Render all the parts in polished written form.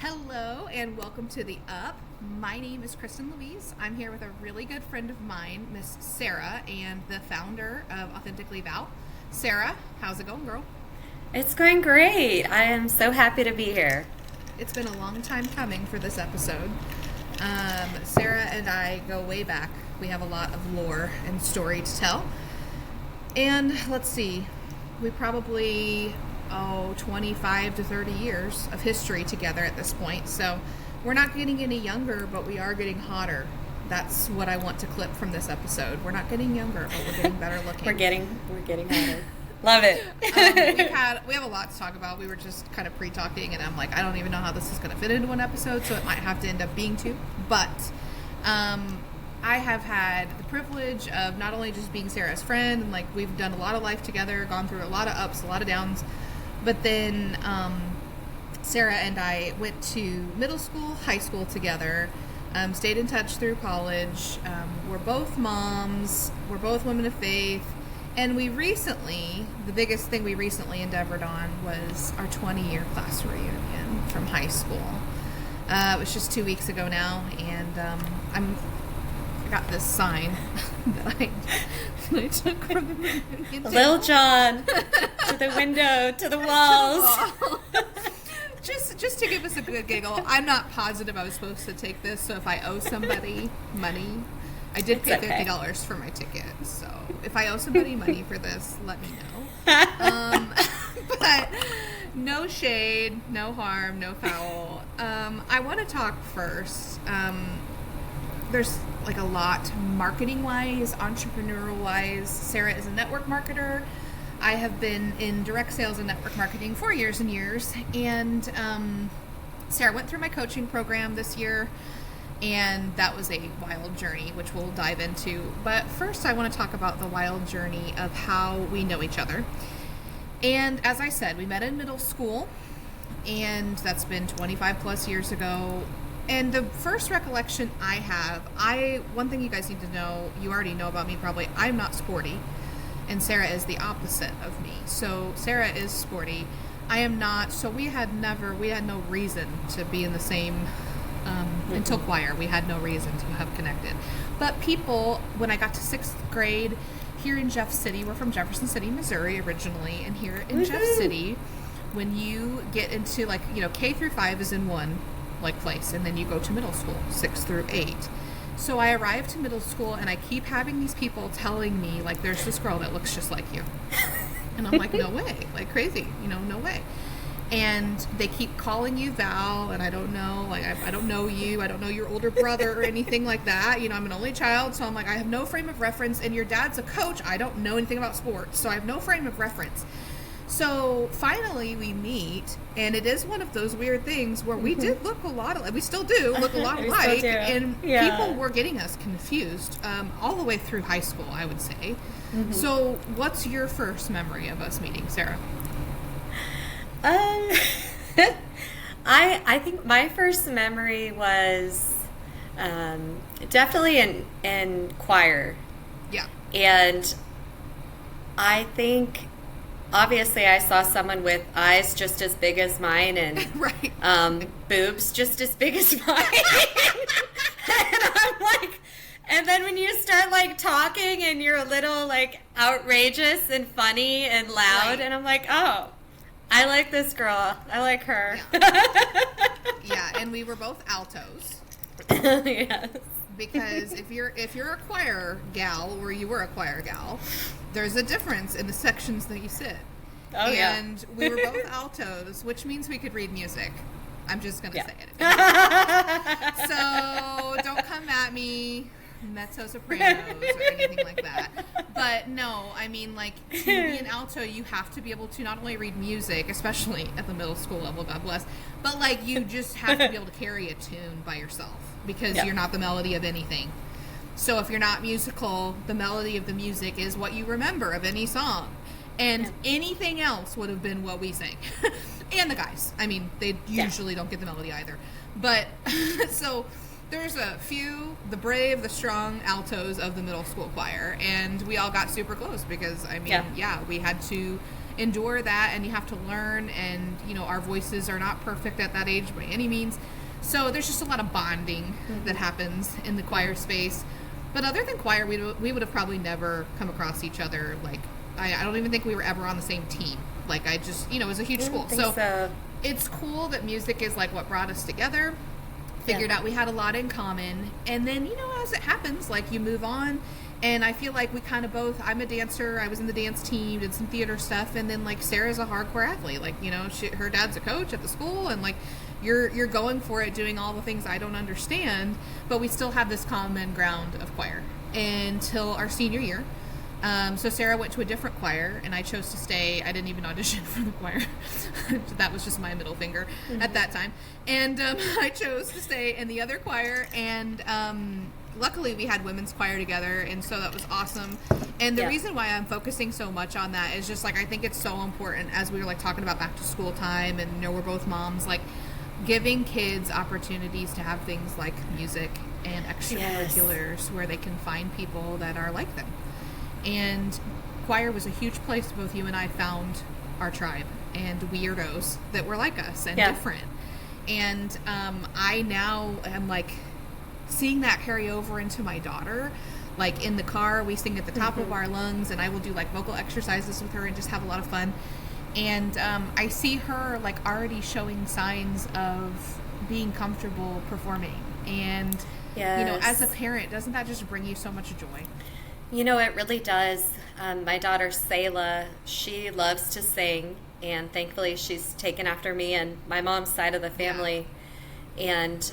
Hello and welcome to The Up. My name is Kristin Louise. I'm here with a really good friend of mine, Miss Sarah, and the founder of Authentically Val. Sarah, how's it going, girl? It's going great. I am so happy to be here. It's been a long time coming for this episode. Sarah and I go way back. We have a lot of lore and story to tell. And let's see, we probably 25 to 30 years of history together at this point. So we're not getting any younger, but we are getting hotter. That's what I want to clip from this episode. We're not getting younger, but we're getting better looking. We're getting hotter. Love it. We have a lot to talk about. We were just kind of pre-talking, and I'm like, I don't even know how this is going to fit into one episode, so it might have to end up being two. But I have had the privilege of not only just being Sarah's friend, and like we've done a lot of life together, gone through a lot of ups, a lot of downs. But then Sarah and I went to middle school, high school together, stayed in touch through college. We're both moms. We're both women of faith. And the biggest thing we recently endeavored on was our 20-year class reunion from high school. It was just 2 weeks ago now, and I got this sign that I took from the reunion. Lil Jon, to the window, to the walls. Just to give us a good giggle. I'm not positive I was supposed to take this, so if I owe somebody money, I did pay $50 for my ticket. So if I owe somebody money for this, let me know. But no shade, no harm, no foul. I want to talk first. There's like a lot marketing-wise, entrepreneurial-wise. Sarah is a network marketer. I have been in direct sales and network marketing for years and years. And Sarah went through my coaching program this year, and that was a wild journey, which we'll dive into. But first, I want to talk about the wild journey of how we know each other. And as I said, we met in middle school, and that's been 25 plus years ago. And the first recollection I have, one thing you guys need to know, you already know about me probably, I'm not sporty, and Sarah is the opposite of me. So Sarah is sporty, I am not, so we had no reason to be in the same, until choir, we had no reason to have connected. But people, when I got to 6th grade, here in Jeff City, we're from Jefferson City, Missouri originally, and here in Jeff City, when you get into K through 5 is in one place, and then you go to middle school, 6 through 8. So I arrived to middle school, and I keep having these people telling me, there's this girl that looks just like you. And I'm like, no way, crazy, no way. And they keep calling you Val, and I don't know, I don't know you, I don't know your older brother or anything like that. I'm an only child, so I'm like, I have no frame of reference, and your dad's a coach, I don't know anything about sports, so I have no frame of reference. So finally we meet, and it is one of those weird things where we did look we still do look a lot alike, and people were getting us confused all the way through high school, I would say. Mm-hmm. So what's your first memory of us meeting, Sarah? I think my first memory was definitely in choir. Yeah. And I think obviously I saw someone with eyes just as big as mine and right. Boobs just as big as mine. And I'm like, and then when you start talking and you're a little outrageous and funny and loud, right. And I'm like, oh, I like this girl. I like her. Yeah, and we were both altos. Yes. Because if you're a choir gal, or you were a choir gal, there's a difference in the sections that you sit. Oh, and we were both altos, which means we could read music. I'm just going to say it. So don't come at me, mezzo-sopranos or anything like that. But no, I mean, to be an alto, you have to be able to not only read music, especially at the middle school level, God bless, but you just have to be able to carry a tune by yourself, because you're not the melody of anything. So if you're not musical, the melody of the music is what you remember of any song. And anything else would have been what we sang. And the guys. I mean, they usually don't get the melody either. But, so there's a few, the brave, the strong altos of the middle school choir. And we all got super close because, we had to endure that, and you have to learn, and our voices are not perfect at that age by any means. So there's just a lot of bonding that happens in the choir space. But other than choir, we would have probably never come across each other. Like, I don't even think we were ever on the same team. Like, I just, it was a huge school. So it's cool that music is like what brought us together. Figured out we had a lot in common. And then, as it happens, like, you move on. And I feel like we kind of both, I'm a dancer, I was in the dance team, did some theater stuff. And then, like, Sarah's a hardcore athlete. Like, her dad's a coach at the school. And, like, you're going for it, doing all the things I don't understand, but we still have this common ground of choir until our senior year. So Sarah went to a different choir, and I chose to stay. I didn't even audition for the choir. That was just my middle finger at that time. And I chose to stay in the other choir, and luckily we had women's choir together, and so that was awesome. And the reason why I'm focusing so much on that is just, like, I think it's so important, as we were, like, talking about back to school time, and we're both moms, like, giving kids opportunities to have things like music and extracurriculars where they can find people that are like them. And choir was a huge place both you and I found our tribe and weirdos that were like us and different. And I now am, like, seeing that carry over into my daughter. Like, in the car, we sing at the top of our lungs, and I will do, like, vocal exercises with her and just have a lot of fun. And I see her, like, already showing signs of being comfortable performing. And, as a parent, doesn't that just bring you so much joy? It really does. My daughter, Selah, she loves to sing. And thankfully, she's taken after me and my mom's side of the family. Yeah. And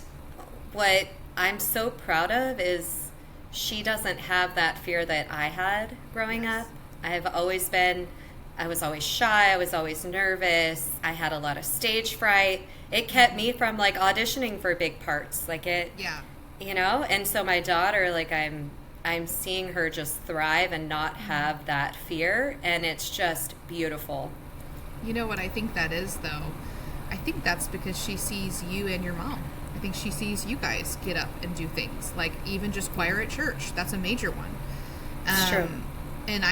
what I'm so proud of is she doesn't have that fear that I had growing up. I was always shy. I was always nervous. I had a lot of stage fright. It kept me from, like, auditioning for big parts. Like, and so my daughter, like, I'm seeing her just thrive and not have that fear, and it's just beautiful. You know what I think that is, though? I think that's because she sees you and your mom. I think she sees you guys get up and do things, like even just choir at church. That's a major one. It's true. And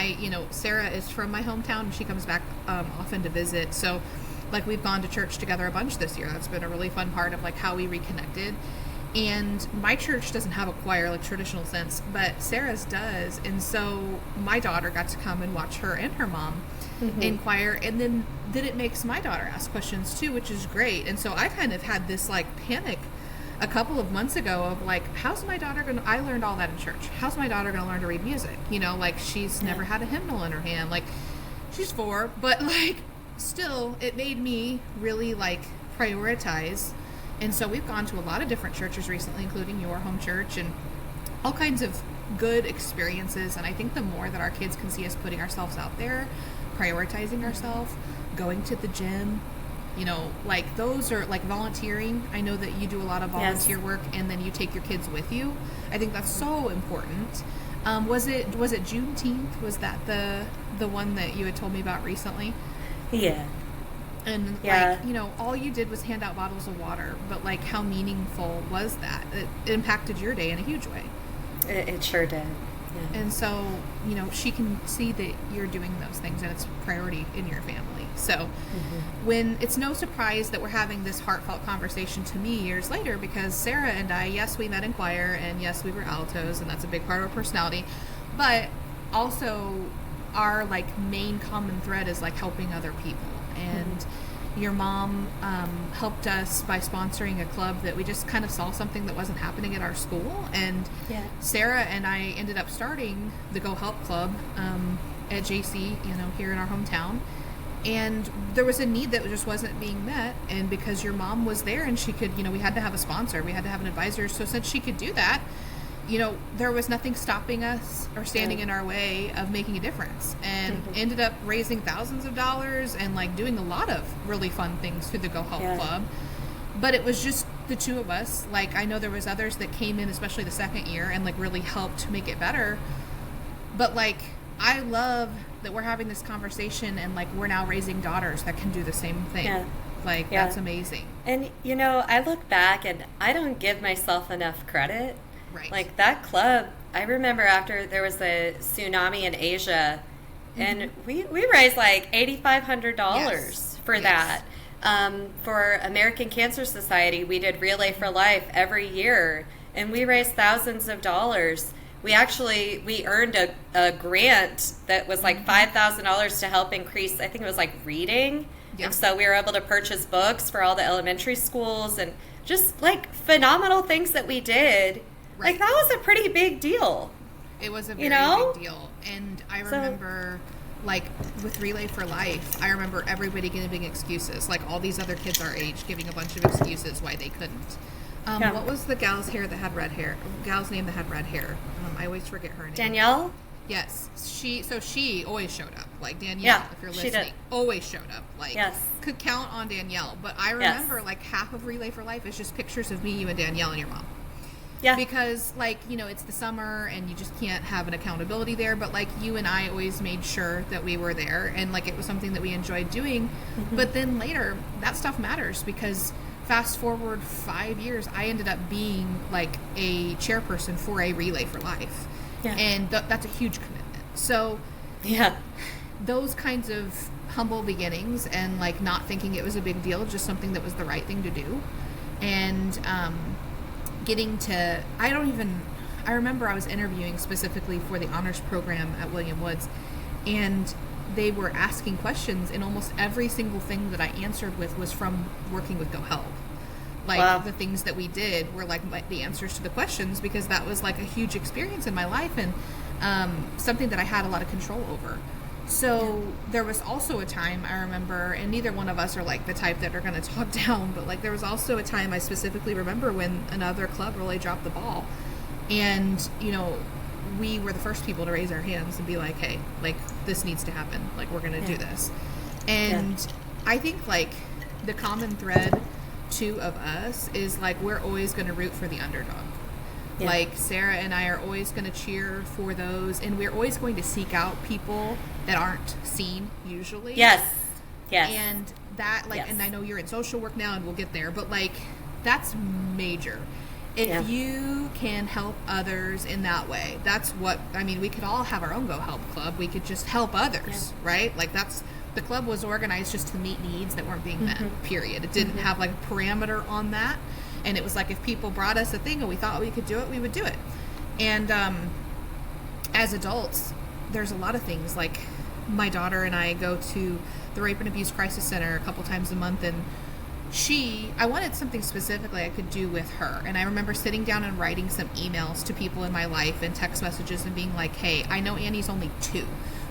Sarah is from my hometown, and she comes back often to visit. So, like, we've gone to church together a bunch this year. That's been a really fun part of, like, how we reconnected. And my church doesn't have a choir, like, traditional sense, but Sarah's does. And so my daughter got to come and watch her and her mom in choir. And then it makes my daughter ask questions too, which is great. And so I kind of had this, like, panic a couple of months ago of, like, how's my daughter going to, I learned all that in church. How's my daughter going to learn to read music? Like, she's never had a hymnal in her hand. Like, she's 4, but, like, still, it made me really, like, prioritize. And so we've gone to a lot of different churches recently, including your home church, and all kinds of good experiences. And I think the more that our kids can see us putting ourselves out there, prioritizing ourselves, going to the gym, like, those are, like, volunteering. I know that you do a lot of volunteer work, and then you take your kids with you. I think that's so important. Was it Juneteenth? Was that the one that you had told me about recently? Yeah. And, like, all you did was hand out bottles of water, but, like, how meaningful was that? It impacted your day in a huge way. It sure did. Yeah. And so, she can see that you're doing those things, and it's priority in your family. So when it's no surprise that we're having this heartfelt conversation to me years later, because Sarah and I, yes, we met in choir, and yes, we were altos, and that's a big part of our personality, but also our, like, main common thread is, like, helping other people. And your mom helped us by sponsoring a club that we just kind of saw something that wasn't happening at our school. And Sarah and I ended up starting the Go Help Club at JC, here in our hometown. And there was a need that just wasn't being met. And because your mom was there and she could, we had to have a sponsor, we had to have an advisor. So since she could do that, there was nothing stopping us or standing in our way of making a difference, and ended up raising thousands of dollars and, like, doing a lot of really fun things through the Go Help Club. But it was just the two of us. Like, I know there was others that came in, especially the second year, and, like, really helped make it better. But, like, I love that we're having this conversation, and, like, we're now raising daughters that can do the same thing. Like, that's amazing. And, I look back and I don't give myself enough credit. Right. Like, that club, I remember after there was a tsunami in Asia, and we raised like $8,500 for that. For American Cancer Society, we did Relay for Life every year, and we raised thousands of dollars. We earned a grant that was like $5,000 to help increase, I think it was like reading. Yeah. And so we were able to purchase books for all the elementary schools and just like phenomenal things that we did. Right. Like that was a pretty big deal. It was a very big deal. And I remember like with Relay for Life, I remember everybody giving excuses. Like all these other kids our age giving a bunch of excuses why they couldn't. What was the gal's name that had red hair? I always forget her name. Danielle? Yes. She always showed up. Like Danielle, if you're listening, always showed up. Like could count on Danielle. But I remember like half of Relay for Life is just pictures of me, you, and Danielle and your mom. Yeah. Because like, it's the summer and you just can't have an accountability there. But like you and I always made sure that we were there and like it was something that we enjoyed doing. Mm-hmm. But then later that stuff matters because fast forward 5 years, I ended up being like a chairperson for a Relay for Life. Yeah. And that's a huge commitment. So those kinds of humble beginnings and like not thinking it was a big deal, just something that was the right thing to do. And getting to, I remember I was interviewing specifically for the honors program at William Woods, and they were asking questions, and almost every single thing that I answered with was from working with Go Help. Like the things that we did were like the answers to the questions because that was like a huge experience in my life and something that I had a lot of control over. So there was also a time I remember, and neither one of us are like the type that are going to talk down, but like there was also a time I specifically remember when another club really dropped the ball, and we were the first people to raise our hands and be like, hey, like this needs to happen, like we're going to do this. And I think like the common thread too of us is like we're always going to root for the underdog. Yeah. Like Sarah and I are always going to cheer for those, and we're always going to seek out people that aren't seen usually. Yes. And that like, and I know you're in social work now and we'll get there, but like that's major. If you can help others in that way, that's what, we could all have our own Go Help club. We could just help others, right? Like the club was organized just to meet needs that weren't being met, period. It didn't have like a parameter on that. And it was like if people brought us a thing and we thought we could do it, we would do it. And as adults, there's a lot of things. Like my daughter and I go to the Rape and Abuse Crisis Center a couple times a month, and I wanted something specifically I could do with her. And I remember sitting down and writing some emails to people in my life and text messages and being like, hey, I know Annie's only 2,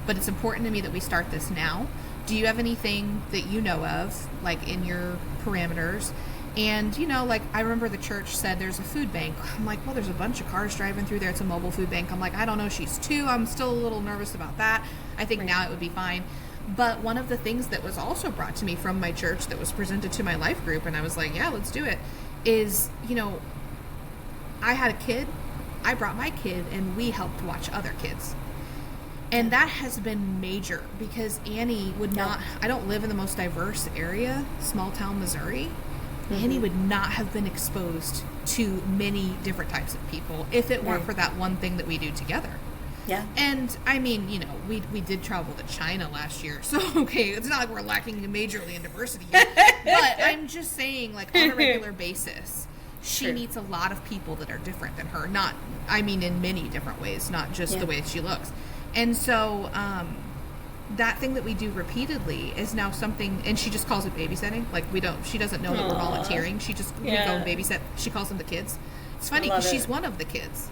but it's important to me that we start this now. Do you have anything that you know of, like in your parameters? And, like I remember the church said there's a food bank. I'm like, well, there's a bunch of cars driving through there. It's a mobile food bank. I'm like, I don't know. She's 2. I'm still a little nervous about that. I think now it would be fine. But one of the things that was also brought to me from my church that was presented to my life group, and I was like, yeah, let's do it, is, I had a kid. I brought my kid, and we helped watch other kids. And that has been major because Annie would not, I don't live in the most diverse area, small town Missouri. Annie would not have been exposed to many different types of people if it weren't for that one thing that we do together. Yeah. And we did travel to China last year, so okay, it's not like we're lacking majorly in diversity yet. But I'm just saying, like on a regular basis, she meets a lot of people that are different than her. In many different ways, not just the way she looks. And so that thing that we do repeatedly is now something, and she just calls it babysitting. Like she doesn't know that we're volunteering. She just we go and babysit. She calls them the kids. It's funny because she's one of the kids.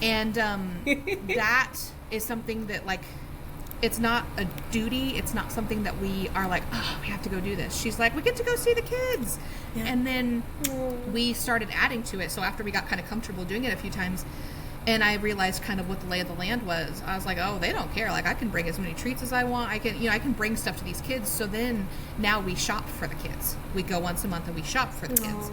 And that is something that like, it's not a duty. It's not something that we are like, oh, we have to go do this. She's like, we get to go see the kids. Yeah. And then we started adding to it. So after we got kind of comfortable doing it a few times, and I realized kind of what the lay of the land was, I was like, oh, they don't care. Like I can bring as many treats as I want. I can bring stuff to these kids. So then now we shop for the kids. We go once a month and we shop for the kids.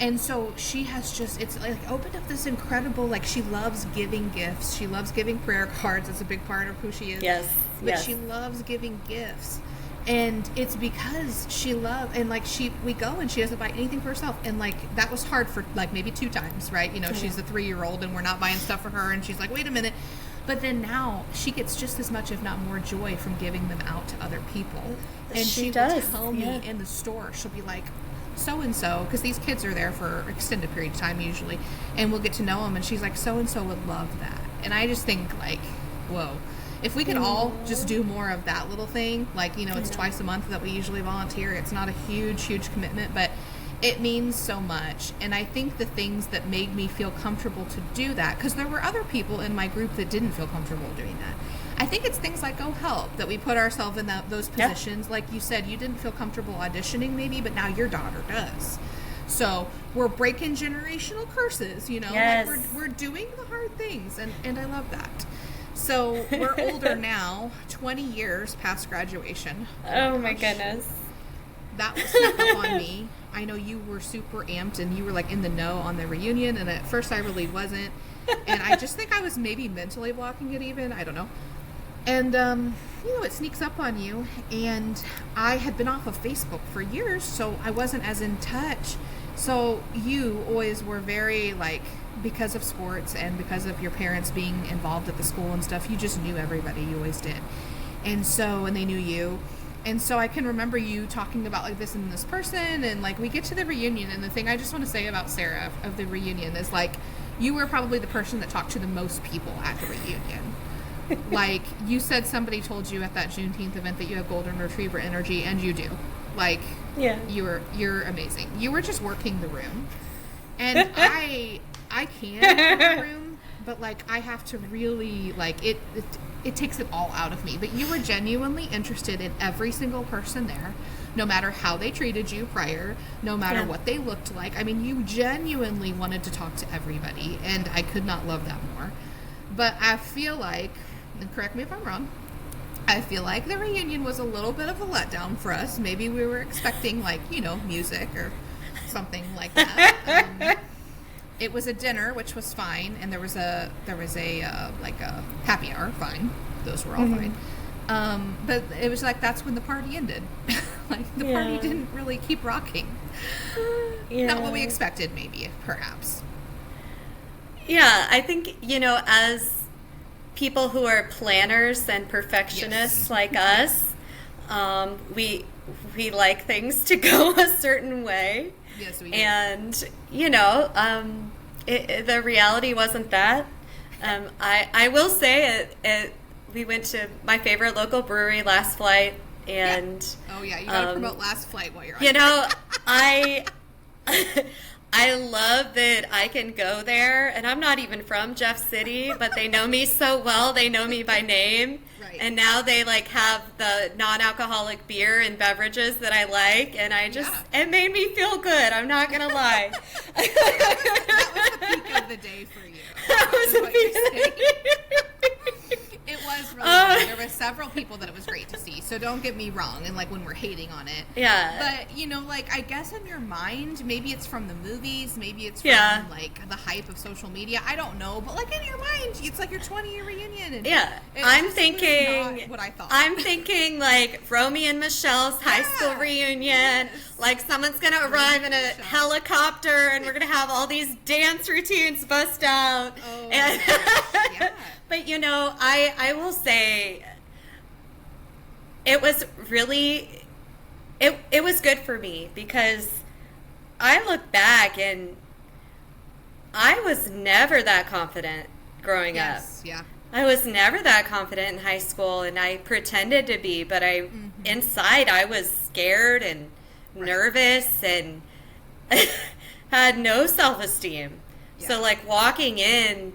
And so she has it's like opened up this incredible, like she loves giving gifts. She loves giving prayer cards. It's a big part of who she is. Yes. But she loves giving gifts. And it's because she loves, and like we go and she doesn't buy anything for herself. And like that was hard for like maybe 2 times, right? She's a 3-year-old and we're not buying stuff for her. And she's like, wait a minute. But then now she gets just as much, if not more, joy from giving them out to other people. And she does. Will tell me in the store, she'll be like, so-and-so, because these kids are there for an extended period of time usually, and we'll get to know them, and she's like, so-and-so would love that. And I just think, like, whoa. If we could all just do more of that little thing, like, you know, it's twice a month that we usually volunteer. It's not a huge, huge commitment, but it means so much. And I think the things that made me feel comfortable to do that, because there were other people in my group that didn't feel comfortable doing that. I think it's things like Go Help that we put ourselves in those positions. Yeah. Like you said, you didn't feel comfortable auditioning maybe, but now your daughter does. So we're breaking generational curses, you know, like we're doing the hard things. And I love that. So we're older now, 20 years past graduation. Oh my goodness. That was snuck up on me. I know you were super amped and you were like in the know on the reunion, and at first I really wasn't. And I just think I was maybe mentally blocking it even. I don't know. And, you know, it sneaks up on you. And I had been off of Facebook for years, so I wasn't as in touch. So you always were very, like, because of sports and because of your parents being involved at the school and stuff, you just knew everybody. You always did. And so, and they knew you. And so I can remember you talking about, like, this and this person, and, like, we get to the reunion, and the thing I just want to say about Sarah of the reunion is, like, you were probably the person that talked to the most people at the reunion. Like, you said somebody told you at that Juneteenth event that you have golden retriever energy, and you do. Like, you're amazing. You were just working the room. And I can work the room, but, like, I have to really, like, it takes it all out of me. But you were genuinely interested in every single person there, no matter how they treated you prior, no matter what they looked like. I mean, you genuinely wanted to talk to everybody, and I could not love that more. But I feel like, and correct me if I'm wrong, I feel like the reunion was a little bit of a letdown for us. Maybe we were expecting, like, you know, music or something like that. It was a dinner, which was fine, and there was a like a happy hour, fine. Those were all fine. But it was like that's when the party ended. Like the party didn't really keep rocking. Not what we expected, maybe, perhaps. Yeah, I think, you know, as people who are planners and perfectionists like us, we like things to go a certain way. Yes, we do. And, you know, the reality wasn't that. I will say we went to my favorite local brewery, Last Flight, and oh yeah, you gotta promote Last Flight while you're on. You know, I love that I can go there, and I'm not even from Jeff City, but they know me so well. They know me by name, right. And now they, like, have the non-alcoholic beer and beverages that I like, and I just, it made me feel good. I'm not going to lie. That was the peak of the day for you. That was the peak. It was really good. There were several people that it was great to see, so don't get me wrong, and, like, when we're hating on it. Yeah. But, you know, like, I guess in your mind, maybe it's from the movies, maybe it's from, like, the hype of social media, I don't know, but, like, in your mind, it's like your 20-year reunion. And I'm thinking, not what I thought. I'm thinking, like, Romy and Michelle's high school reunion, like, someone's going to arrive in a helicopter, and we're going to have all these dance routines bust out. Oh, and But, you know, I will say it was really, it was good for me because I look back and I was never that confident growing up. Yeah. I was never that confident in high school, and I pretended to be, but inside I was scared and nervous and had no self-esteem. Yeah. So, like, walking in,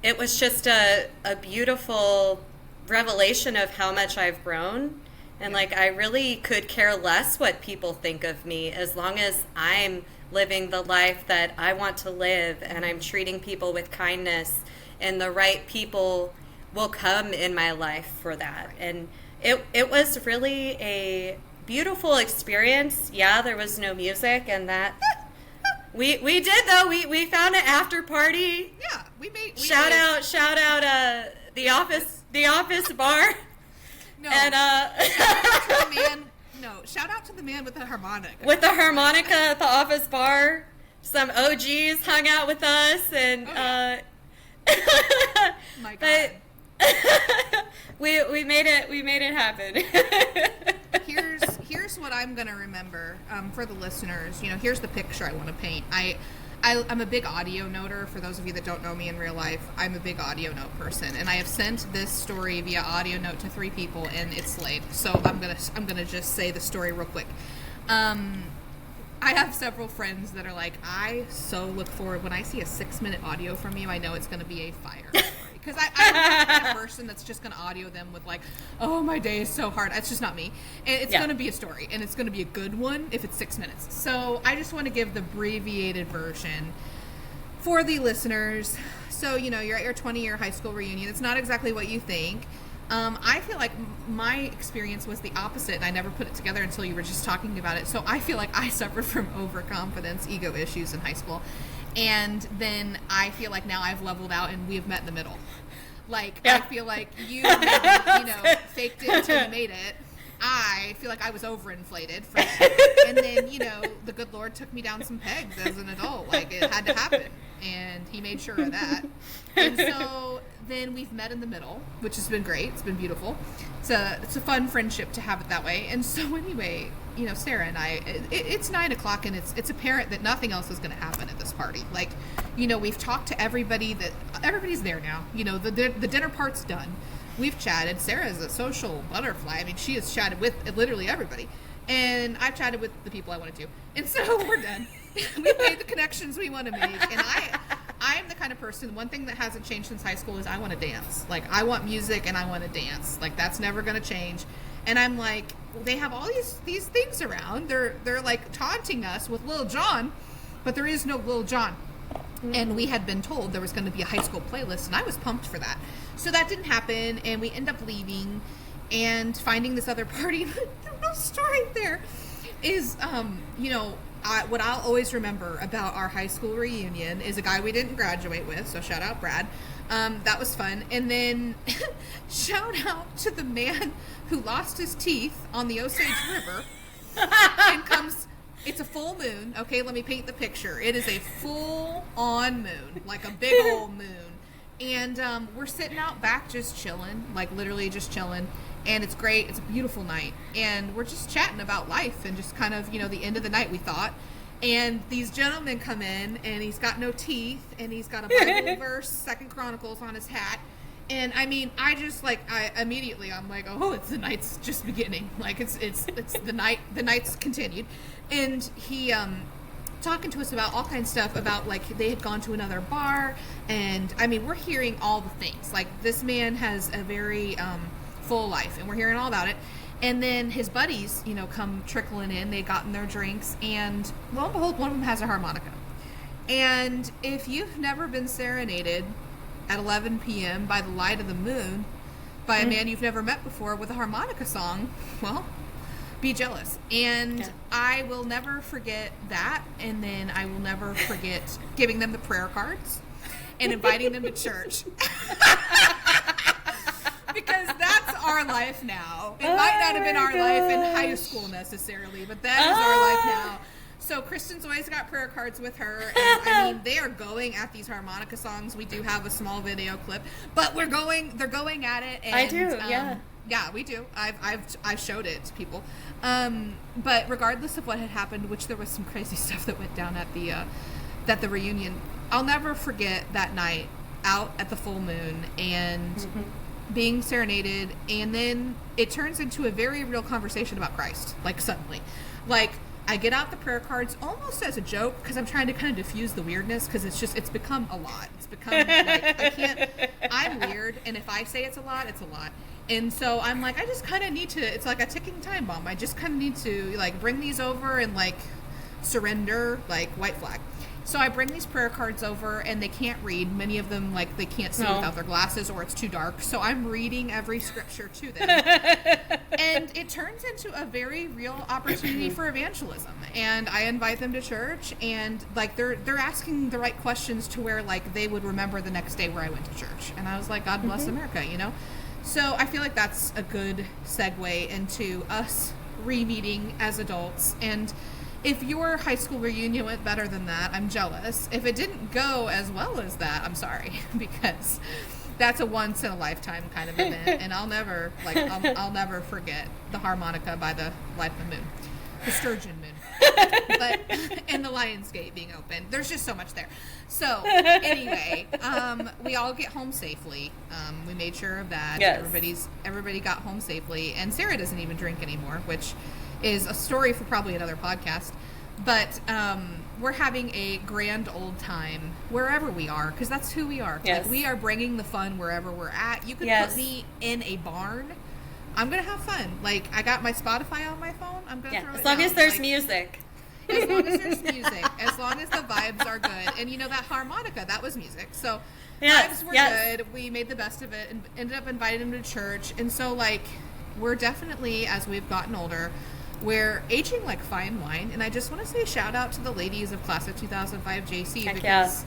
it was just a beautiful revelation of how much I've grown. And, like, I really could care less what people think of me as long as I'm living the life that I want to live and I'm treating people with kindness, and the right people will come in my life for that. And it was really a beautiful experience. Yeah, there was no music, and that... We did, though. We found an after party. Yeah, we made shout out the office bar. No. And shout out to the man with the harmonica. With the harmonica at the office bar. Some OGs hung out with us, and my God. We made it happen. Here's what I'm gonna remember for the listeners. Here's the picture I want to paint. I'm a big audio noter. For those of you that don't know me in real life, I'm a big audio note person, and I have sent this story via audio note to 3 people, and it's slayed. So I'm gonna just say the story real quick. I have several friends that are like, I so look forward when I see a 6-minute audio from you. I know it's going to be a fire story. Because I'm the kind of person that's just going to audio them with like, oh, my day is so hard. That's just not me. And it's going to be a story, and it's going to be a good one if it's 6 minutes. So I just want to give the abbreviated version for the listeners. So, you're at your 20-year high school reunion. It's not exactly what you think. I feel like my experience was the opposite, and I never put it together until you were just talking about it. So I feel like I suffered from overconfidence, ego issues in high school. And then I feel like now I've leveled out and we have met in the middle. Like, I feel like you maybe, faked it until you made it. I feel like I was overinflated for sure. And then, the good Lord took me down some pegs as an adult. Like, it had to happen. And he made sure of that. And so then we've met in the middle, which has been great. It's been beautiful. It's a fun friendship to have it that way. And so anyway, Sarah and I, it's 9 o'clock, and it's apparent that nothing else is going to happen at this party. Like, we've talked to everybody everybody's there now. The dinner part's done. We've chatted. Sarah's a social butterfly. I mean, she has chatted with literally everybody. And I've chatted with the people I wanted to. And so we're done. We've made the connections we want to make. And I'm the kind of person, one thing that hasn't changed since high school is I want to dance. Like, I want music and I want to dance. Like, that's never going to change. And I'm like, they have all these things around. They're like taunting us with Lil Jon, but there is no Lil Jon. And we had been told there was going to be a high school playlist, and I was pumped for that. So that didn't happen, and we end up leaving and finding this other party. The real story there is, what I'll always remember about our high school reunion is a guy we didn't graduate with, so shout out Brad. That was fun. And then shout out to the man who lost his teeth on the Osage River and comes... It's a full moon. Okay, let me paint the picture. It is a full-on moon, like a big old moon. And we're sitting out back just chilling, like literally just chilling. And it's great. It's a beautiful night. And we're just chatting about life and just kind of, the end of the night, we thought. And these gentlemen come in, and he's got no teeth, and he's got a Bible verse, 2 Chronicles on his hat. And I mean, I'm like, oh, it's the night's just beginning. Like it's the night's continued. And he, talking to us about all kinds of stuff about like they had gone to another bar. And I mean, we're hearing all the things. Like this man has a very, full life, and we're hearing all about it. And then his buddies, come trickling in. They'd gotten their drinks, and lo and behold, one of them has a harmonica. And if you've never been serenaded at 11 p.m. by the light of the moon by a man you've never met before with a harmonica song, well, be jealous. And I will never forget that. And then I will never forget giving them the prayer cards and inviting them to church. Because that's our life now. It might not have been our life in high school necessarily, but that is our life now. So Kristin's always got prayer cards with her, and I mean, they are going at these harmonica songs. We do have a small video clip, but they're going at it. And, I do, yeah. Yeah, we do. I've showed it to people. But regardless of what had happened, which there was some crazy stuff that went down at the reunion, I'll never forget that night out at the full moon and being serenaded, and then it turns into a very real conversation about Christ, like suddenly. Like, I get out the prayer cards almost as a joke because I'm trying to kind of diffuse the weirdness because it's become a lot. It's become like, I'm weird, and if I say it's a lot, it's a lot. And so I'm like, I just kind of need to, it's like a ticking time bomb. I just kind of need to like bring these over and like surrender, like white flag. So I bring these prayer cards over, and they can't read. Many of them, like, they can't see without their glasses, or it's too dark. So I'm reading every scripture to them. And it turns into a very real opportunity for evangelism. And I invite them to church, and, like, they're asking the right questions to where, like, they would remember the next day where I went to church. And I was like, God bless America, So I feel like that's a good segue into us re-meeting as adults. And if your high school reunion went better than that, I'm jealous. If it didn't go as well as that, I'm sorry, because that's a once in a lifetime kind of event, and I'll never forget the harmonica by the light of the moon, the sturgeon moon, but and the Lion's Gate being open. There's just so much there. So anyway, we all get home safely. We made sure of that. Yes. Everybody got home safely, and Sarah doesn't even drink anymore, which is a story for probably another podcast. But we're having a grand old time wherever we are, because that's who we are. Yes. Like, we are bringing the fun wherever we're at. You could put me in a barn. I'm going to have fun. Like, I got my Spotify on my phone. I'm going to throw it as long down. as there's music. As long as there's music. As long as the vibes are good. And, that harmonica, that was music. So, vibes were good. We made the best of it and ended up inviting him to church. And so, like, we're definitely, as we've gotten older, we're aging like fine wine, and I just want to say shout out to the ladies of class of 2005 JC because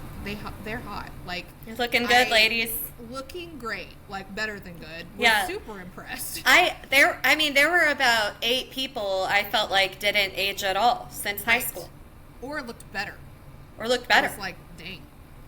they're hot. Like, you're looking good, ladies. Looking great, like better than good. We're super impressed. There were about 8 people I felt like didn't age at all since high school, or looked better. I was like, dang.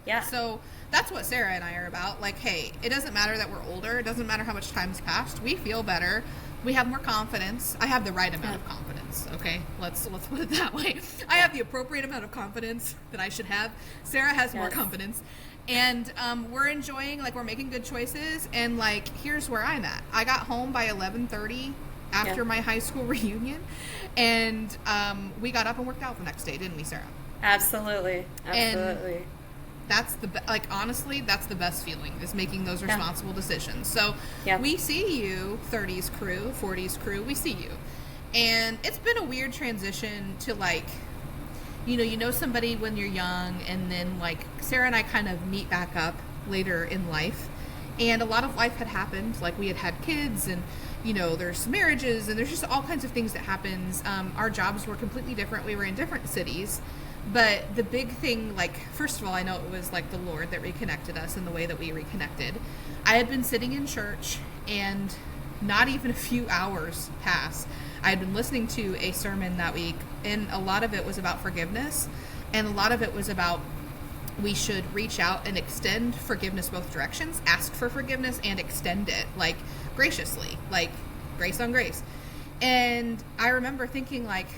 Yeah. So that's what Sarah and I are about. Like, hey, it doesn't matter that we're older. It doesn't matter how much time's passed. We feel better. We have more confidence. I have the right amount of confidence, okay? Let's put it that way. I have the appropriate amount of confidence that I should have. Sarah has more confidence. And we're enjoying, like, we're making good choices. And, like, here's where I'm at. I got home by 11:30 after my high school reunion. And we got up and worked out the next day, didn't we, Sarah? Absolutely. And that's honestly, that's the best feeling, is making those responsible decisions. So we see you, 30s crew, 40s crew, we see you. And it's been a weird transition to, like, you know somebody when you're young, and then, like, Sarah and I kind of meet back up later in life. And a lot of life had happened. Like, we had kids, and, there's marriages, and there's just all kinds of things that happens. Our jobs were completely different. We were in different cities. But the big thing, like, first of all, I know it was, like, the Lord that reconnected us in the way that we reconnected. I had been sitting in church, and not even a few hours passed. I had been listening to a sermon that week, and a lot of it was about forgiveness, and a lot of it was about we should reach out and extend forgiveness both directions, ask for forgiveness, and extend it, like, graciously, like, grace on grace. And I remember thinking, like,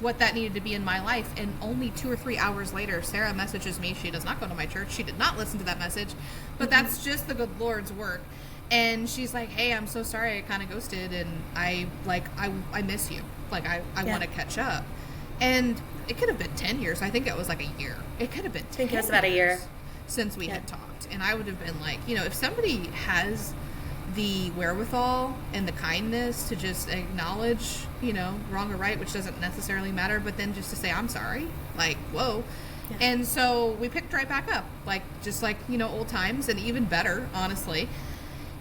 what that needed to be in my life, and only 2 or 3 hours later, Sarah messages me. She does not go to my church. She did not listen to that message, but that's just the good Lord's work. And she's like, hey, I'm so sorry I kind of ghosted, and I miss you. Like, I want to catch up. And it could have been 10 years. I think it was like a year. It could have been 10 I think it was about a year since we had talked. And I would have been like, if somebody has the wherewithal and the kindness to just acknowledge, wrong or right, which doesn't necessarily matter, but then just to say, I'm sorry, like, whoa. Yeah. And so we picked right back up, like, just like, old times, and even better, honestly.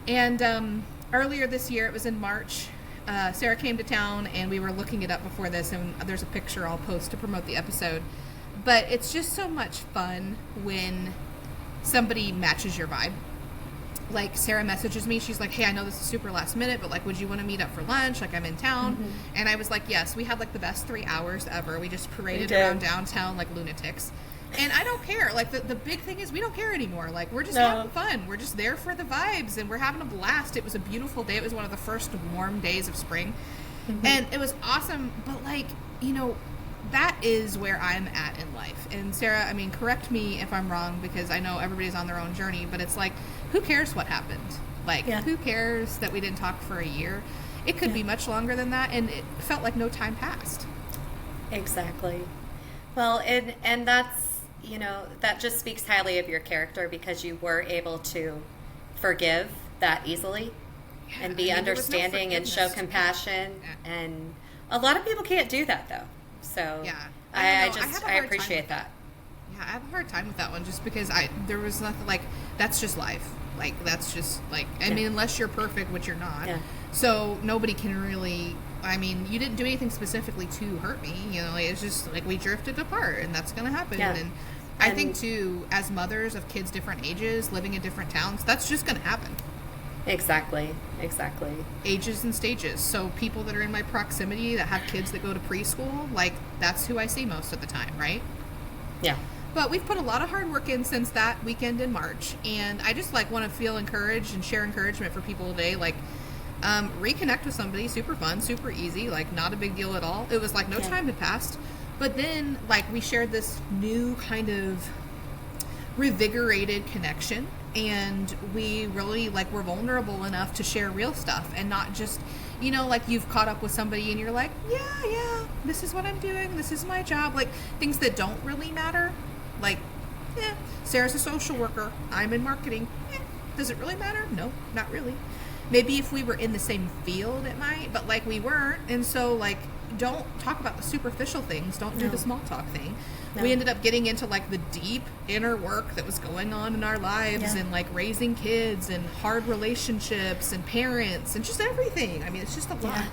And earlier this year, it was in March, Sarah came to town, and we were looking it up before this, and there's a picture I'll post to promote the episode. But it's just so much fun when somebody matches your vibe. Like, Sarah messages me, she's like, hey, I know this is super last minute, but, like, would you want to meet up for lunch? Like, I'm in town. Mm-hmm. And I was like, yes. We had, like, the best 3 hours ever. We just paraded around downtown like lunatics. And I don't care. Like, the big thing is we don't care anymore. Like, we're just having fun. We're just there for the vibes, and we're having a blast. It was a beautiful day. It was one of the first warm days of spring. Mm-hmm. And it was awesome. But, like, that is where I'm at in life. And Sarah, I mean, correct me if I'm wrong, because I know everybody's on their own journey, but it's like, who cares what happened? Like, who cares that we didn't talk for a year? It could be much longer than that, and it felt like no time passed. Exactly. Well, and that's, that just speaks highly of your character, because you were able to forgive that easily and be understanding and show compassion. Yeah. And a lot of people can't do that, though. So I appreciate that. Yeah, I have a hard time with that one, just because there was nothing, like, that's just life. Like, that's just, like, I mean, unless you're perfect, which you're not. Yeah. So nobody can really, I mean, you didn't do anything specifically to hurt me. It's just, like, we drifted apart, and that's going to happen. Yeah. And I think, too, as mothers of kids different ages, living in different towns, that's just going to happen. Exactly. Ages and stages. So people that are in my proximity that have kids that go to preschool, like, that's who I see most of the time, right? Yeah. But we've put a lot of hard work in since that weekend in March, and I just like want to feel encouraged and share encouragement for people today. Like, reconnect with somebody, super fun, super easy, like not a big deal at all. It was like no time had passed, but then like we shared this new kind of revigorated connection, and we really like were vulnerable enough to share real stuff and not just, you know, like you've caught up with somebody and you're like, yeah, this is what I'm doing, this is my job, like things that don't really matter. Like, Sarah's a social worker, I'm in marketing. Does it really matter? No, not really. Maybe if we were in the same field it might, but like we weren't. And so like, don't talk about the superficial things, don't do the small talk thing. We ended up getting into like the deep inner work that was going on in our lives, and like raising kids and hard relationships and parents and just everything. I mean, it's just a lot.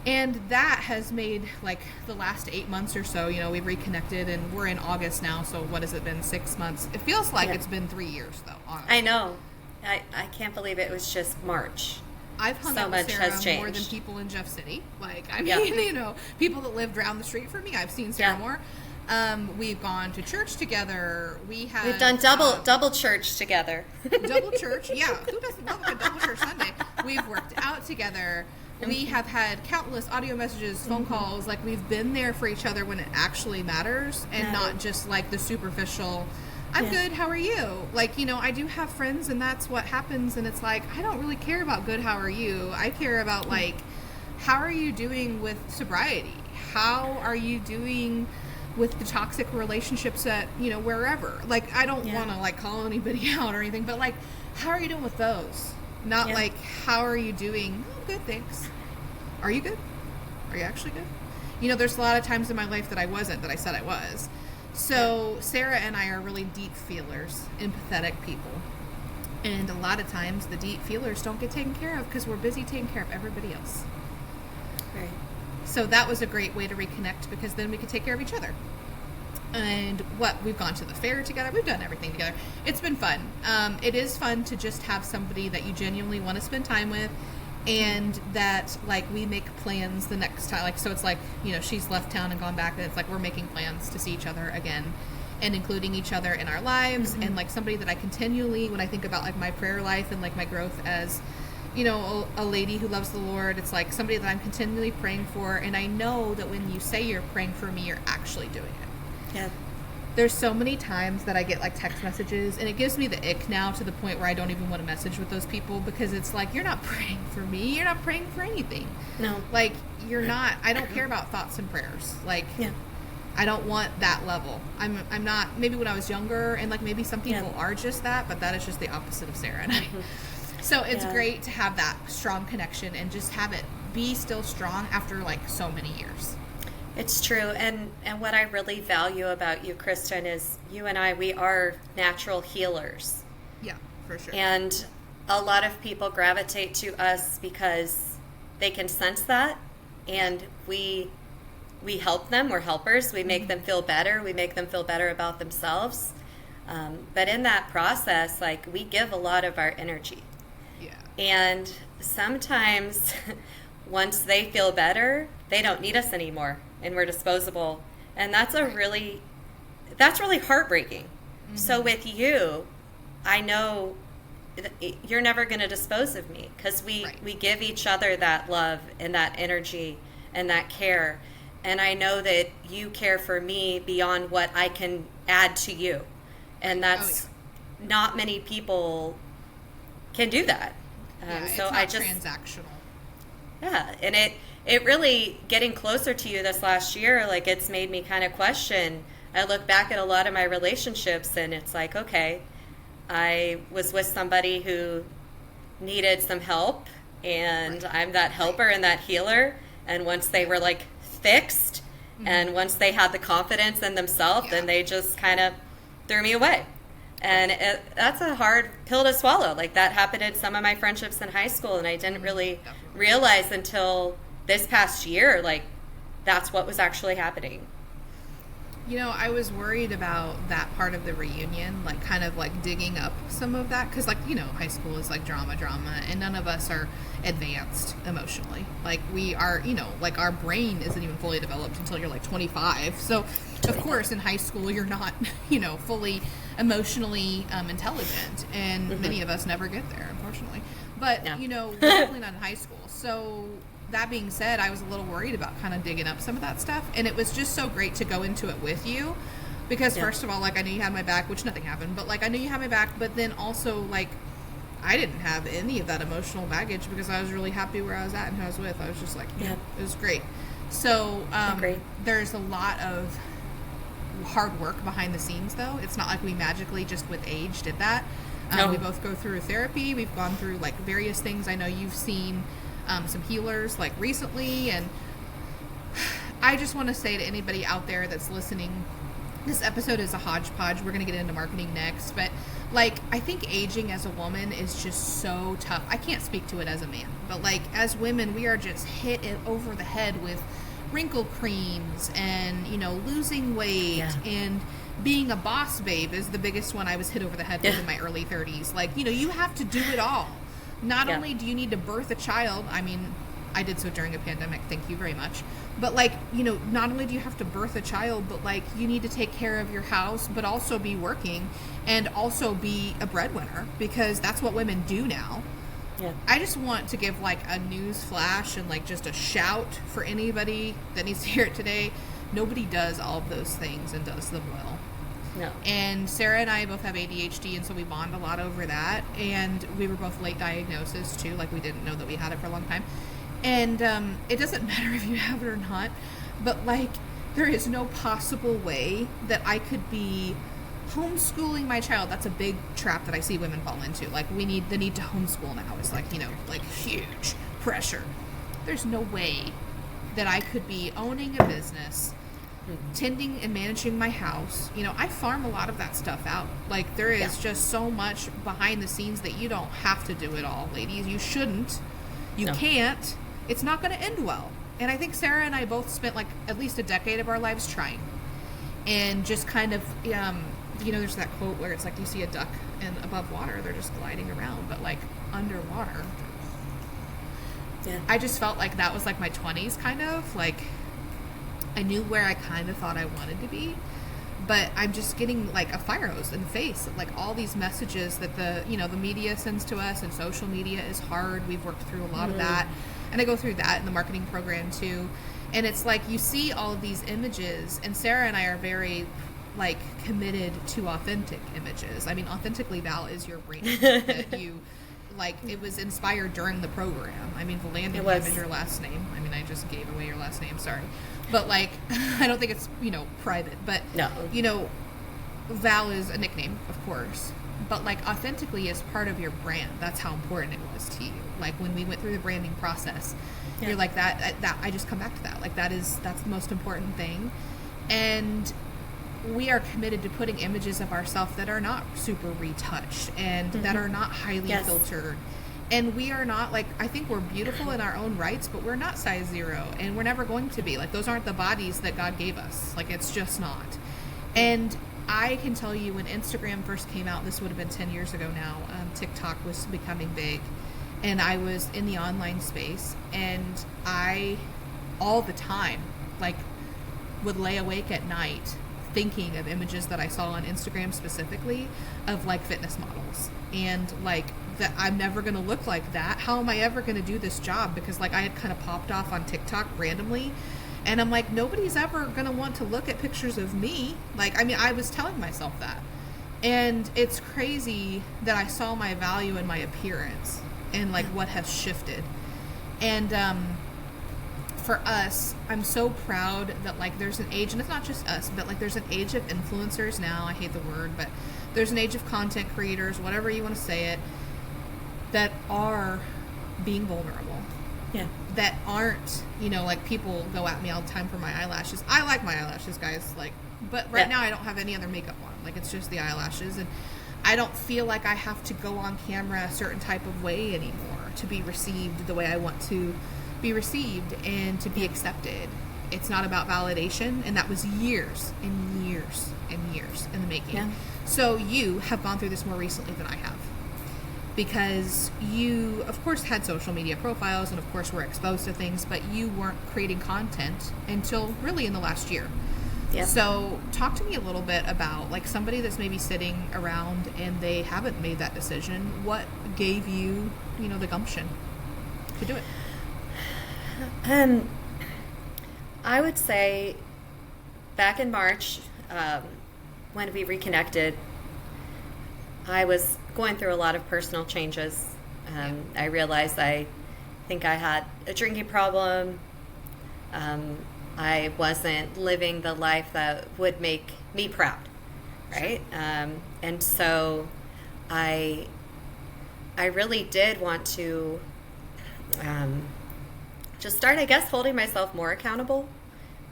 And that has made like the last 8 months or so, you know, we've reconnected, and we're in August now. So what has it been? 6 months? It feels like it's been 3 years though, honestly. I know. I can't believe it was just March. I've hung out with Sarah more than people in Jeff City. Like, I mean, you know, people that live down the street from me, I've seen Sarah more. We've gone to church together. We've done double church together. Double church, yeah. Who doesn't love a double church Sunday? We've worked out together. We have had countless audio messages, phone calls. Like, we've been there for each other when it actually matters, and not just like the superficial, I'm good, how are you? Like, you know, I do have friends, and that's what happens, and it's like, I don't really care about good, how are you? I care about, like, how are you doing with sobriety? How are you doing with the toxic relationships that, you know, wherever? Like, I don't want to, like, call anybody out or anything, but, like, how are you doing with those? Not like, how are you doing? Oh, good, thanks. Are you good? Are you actually good? You know, there's a lot of times in my life that I wasn't, that I said I was. So Sarah and I are really deep feelers, empathetic people. And a lot of times the deep feelers don't get taken care of because we're busy taking care of everybody else. Right. So that was a great way to reconnect, because then we could take care of each other. And we've gone to the fair together. We've done everything together. It's been fun. It is fun to just have somebody that you genuinely want to spend time with, and that like we make plans the next time. Like, so it's like, you know, she's left town and gone back, and it's like we're making plans to see each other again, and including each other in our lives. And like somebody that I continually, when I think about like my prayer life and like my growth as, you know, a lady who loves the Lord, it's like somebody that I'm continually praying for. And I know that when you say you're praying for me, you're actually doing it. Yeah. There's so many times that I get like text messages, and it gives me the ick now, to the point where I don't even want to message with those people, because it's like, you're not praying for me. You're not praying for anything. No. Like, you're not. I don't care about thoughts and prayers. Like, I don't want that level. I'm not. Maybe when I was younger, and like maybe some people are just that, but that is just the opposite of Sarah and I. So it's great to have that strong connection and just have it be still strong after like so many years. It's true. And what I really value about you, Kristin, is you and I, we are natural healers. Yeah, for sure. And a lot of people gravitate to us because they can sense that, and we help them. We're helpers. We make them feel better. We make them feel better about themselves. But in that process, like, we give a lot of our energy. Yeah. And sometimes once they feel better, they don't need us anymore, and we're disposable. And that's really heartbreaking. Mm-hmm. So with you, I know you're never going to dispose of me, because we give each other that love and that energy and that care. And I know that you care for me beyond what I can add to you. And that's not many people can do that. It's not transactional. Yeah, and it really, getting closer to you this last year, like, it's made me kind of question. I look back at a lot of my relationships, and it's like, okay, I was with somebody who needed some help, and I'm that helper and that healer. And once they were like fixed, and once they had the confidence in themselves, then they just kind of threw me away. And that's a hard pill to swallow. Like, that happened in some of my friendships in high school, and I didn't really realize until this past year, like, that's what was actually happening. You know, I was worried about that part of the reunion, like, kind of like digging up some of that, because, like, you know, high school is like drama, and none of us are advanced emotionally. Like, we are, you know, like, our brain isn't even fully developed until you're like 25. So of course, in high school, you're not, fully emotionally intelligent, and many of us never get there, unfortunately. But, we're definitely not in high school. So that being said, I was a little worried about kind of digging up some of that stuff, and it was just so great to go into it with you, because first of all, like, I knew you had my back, which nothing happened, but, like, I knew you had my back, but then also, like, I didn't have any of that emotional baggage because I was really happy where I was at and who I was with. I was just like, it was great. So there's a lot of hard work behind the scenes, though. It's not like we magically just with age did that. No. We both go through therapy. We've gone through like various things. I know you've seen some healers like recently, and I just want to say to anybody out there that's listening, this episode is a hodgepodge. We're going to get into marketing next, but like, I think aging as a woman is just so tough. I can't speak to it as a man, but like as women, we are just hit over the head with wrinkle creams and, losing weight and being a boss babe is the biggest one I was hit over the head with in my early 30s. Like, you have to do it all. Not only do you need to birth a child, I mean, I did so during a pandemic, thank you very much. But like, not only do you have to birth a child, but like you need to take care of your house, but also be working and also be a breadwinner, because that's what women do now. Yeah. I just want to give like a news flash and like just a shout for anybody that needs to hear it today. Nobody does all of those things and does them well. No. And Sarah and I both have ADHD, and so we bond a lot over that. And we were both late diagnosis too, like we didn't know that we had it for a long time. And it doesn't matter if you have it or not, but like there is no possible way that I could be homeschooling my child. That's a big trap that I see women fall into. Like the need to homeschool now is like, like huge pressure. There's no way that I could be owning a business, tending and managing my house. I farm a lot of that stuff out. Like there is just so much behind the scenes that you don't have to do it all, ladies. You shouldn't. You can't. It's not going to end well. And I think Sarah and I both spent like at least a decade of our lives trying. And just kind of, there's that quote where it's like you see a duck and above water, they're just gliding around, but like underwater. Yeah. I just felt like that was like my 20s kind of. Like I knew where I kind of thought I wanted to be. But I'm just getting like a fire hose in the face of like all these messages that the media sends to us, and social media is hard. We've worked through a lot of that. And I go through that in the marketing program too. And it's like you see all of these images, and Sarah and I are very like committed to authentic images. I mean, authentically, Val is your brand that you like. It was inspired during the program. I mean, Vallandingham is your last name. I mean, I just gave away your last name. Sorry. But like, I don't think it's, private, but no. Val is a nickname, of course, but like authentically is part of your brand. That's how important it was to you. Like when we went through the branding process, you're like that I just come back to that. Like that's the most important thing. And we are committed to putting images of ourselves that are not super retouched and that are not highly filtered. And we are not like, I think we're beautiful in our own rights, but we're not size 0, and we're never going to be. Like those aren't the bodies that God gave us. Like it's just not. And I can tell you when Instagram first came out, this would have been 10 years ago now, TikTok was becoming big, and I was in the online space, and I all the time like would lay awake at night thinking of images that I saw on Instagram specifically of like fitness models, and like that I'm never going to look like that. How am I ever going to do this job? Because like I had kind of popped off on TikTok randomly, and I'm like, nobody's ever going to want to look at pictures of me. Like, I mean, I was telling myself that. And it's crazy that I saw my value in my appearance and like what has shifted. And for us, I'm so proud that like there's an age, and it's not just us, but like there's an age of influencers now. I hate the word, but there's an age of content creators, whatever you want to say it, that are being vulnerable. Yeah. That aren't, like people go at me all the time for my eyelashes. I like my eyelashes, guys. Like, but right now I don't have any other makeup on. Like it's just the eyelashes, and I don't feel like I have to go on camera a certain type of way anymore to be received the way I want to be received and to be accepted. It's not about validation, and that was years and years and years in the making. Yeah. So you have gone through this more recently than I have, because you, of course, had social media profiles and, of course, were exposed to things, but you weren't creating content until really in the last year. Yep. So talk to me a little bit about like somebody that's maybe sitting around and they haven't made that decision. What gave you, the gumption to do it? I would say back in March, when we reconnected, I was going through a lot of personal changes. I realized I think I had a drinking problem. I wasn't living the life that would make me proud, right? And so I really did want to just start, I guess, holding myself more accountable.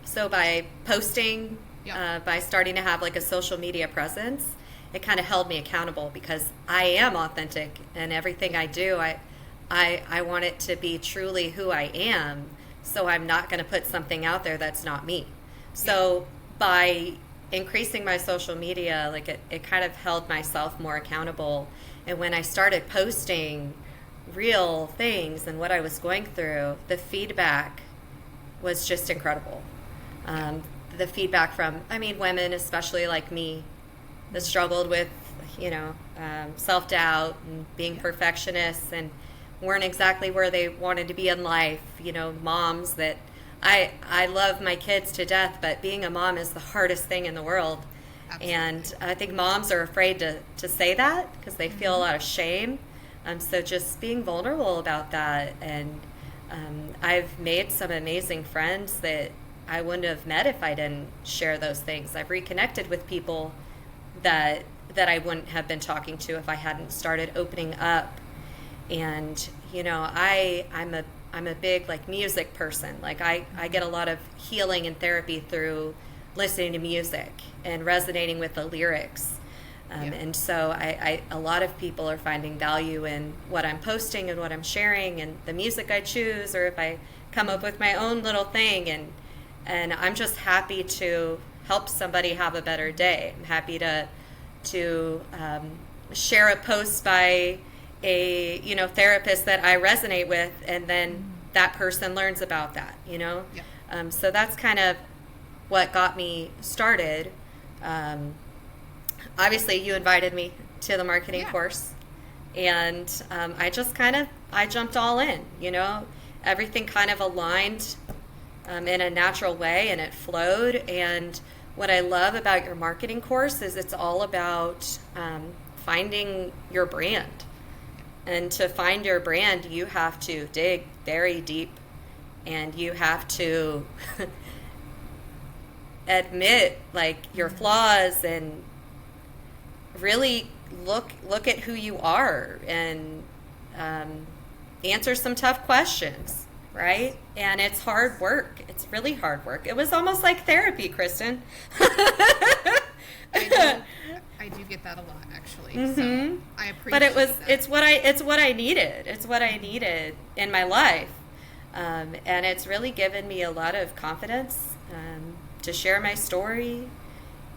So by posting, by starting to have like a social media presence, it kind of held me accountable because I am authentic and everything I do, I want it to be truly who I am. So I'm not going to put something out there that's not me. So by increasing my social media, like it kind of held myself more accountable. And when I started posting real things and what I was going through, the feedback was just incredible. The feedback from, women, especially like me, that struggled with, self-doubt and being perfectionists and weren't exactly where they wanted to be in life. Moms that I love my kids to death, but being a mom is the hardest thing in the world. Absolutely. And I think moms are afraid to say that because they feel a lot of shame. So just being vulnerable about that. And I've made some amazing friends that I wouldn't have met if I didn't share those things. I've reconnected with people that I wouldn't have been talking to if I hadn't started opening up. And I'm a big like music person. Like I get a lot of healing and therapy through listening to music and resonating with the lyrics. And so a lot of people are finding value in what I'm posting and what I'm sharing and the music I choose, or if I come up with my own little thing. And I'm just happy to help somebody have a better day. I'm happy to share a post by a therapist that I resonate with, and then that person learns about that. So that's kind of what got me started. Obviously, you invited me to the marketing course, and I jumped all in. Everything kind of aligned in a natural way, and it flowed. And what I love about your marketing course is it's all about finding your brand. And to find your brand, you have to dig very deep, and you have to admit like your flaws and really look at who you are and answer some tough questions, right? And it's hard work. It's really hard work. It was almost like therapy, Kristin. I do get that a lot, actually. Mm-hmm. So I appreciate But that. it's what I needed. It's what I needed in my life. And it's really given me a lot of confidence to share my story.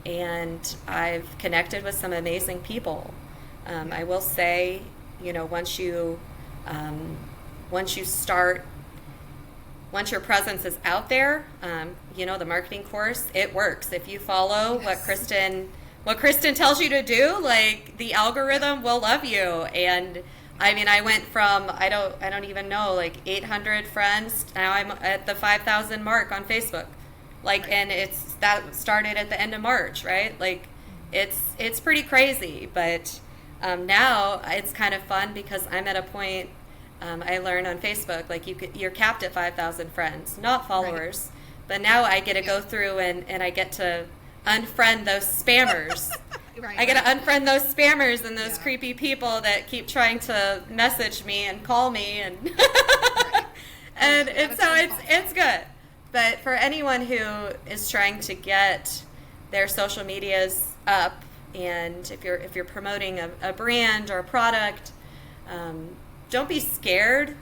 And I've connected with some amazing people. I will say, once your presence is out there, the marketing course, it works. If you follow what Kristin tells you to do, like the algorithm will love you. And I went from, I don't even know, like 800 friends. Now I'm at the 5,000 mark on Facebook. And that started at the end of March, right? Like it's pretty crazy, but now it's kind of fun because I'm at a point, I learned on Facebook, like you're capped at 5,000 friends, not followers. Right. But now I get to go through and I get to unfriend those spammers. Right. I get to unfriend those spammers and those creepy people that keep trying to message me and call me and and it's good. But for anyone who is trying to get their social medias up, and if you're promoting a brand or a product, don't be scared,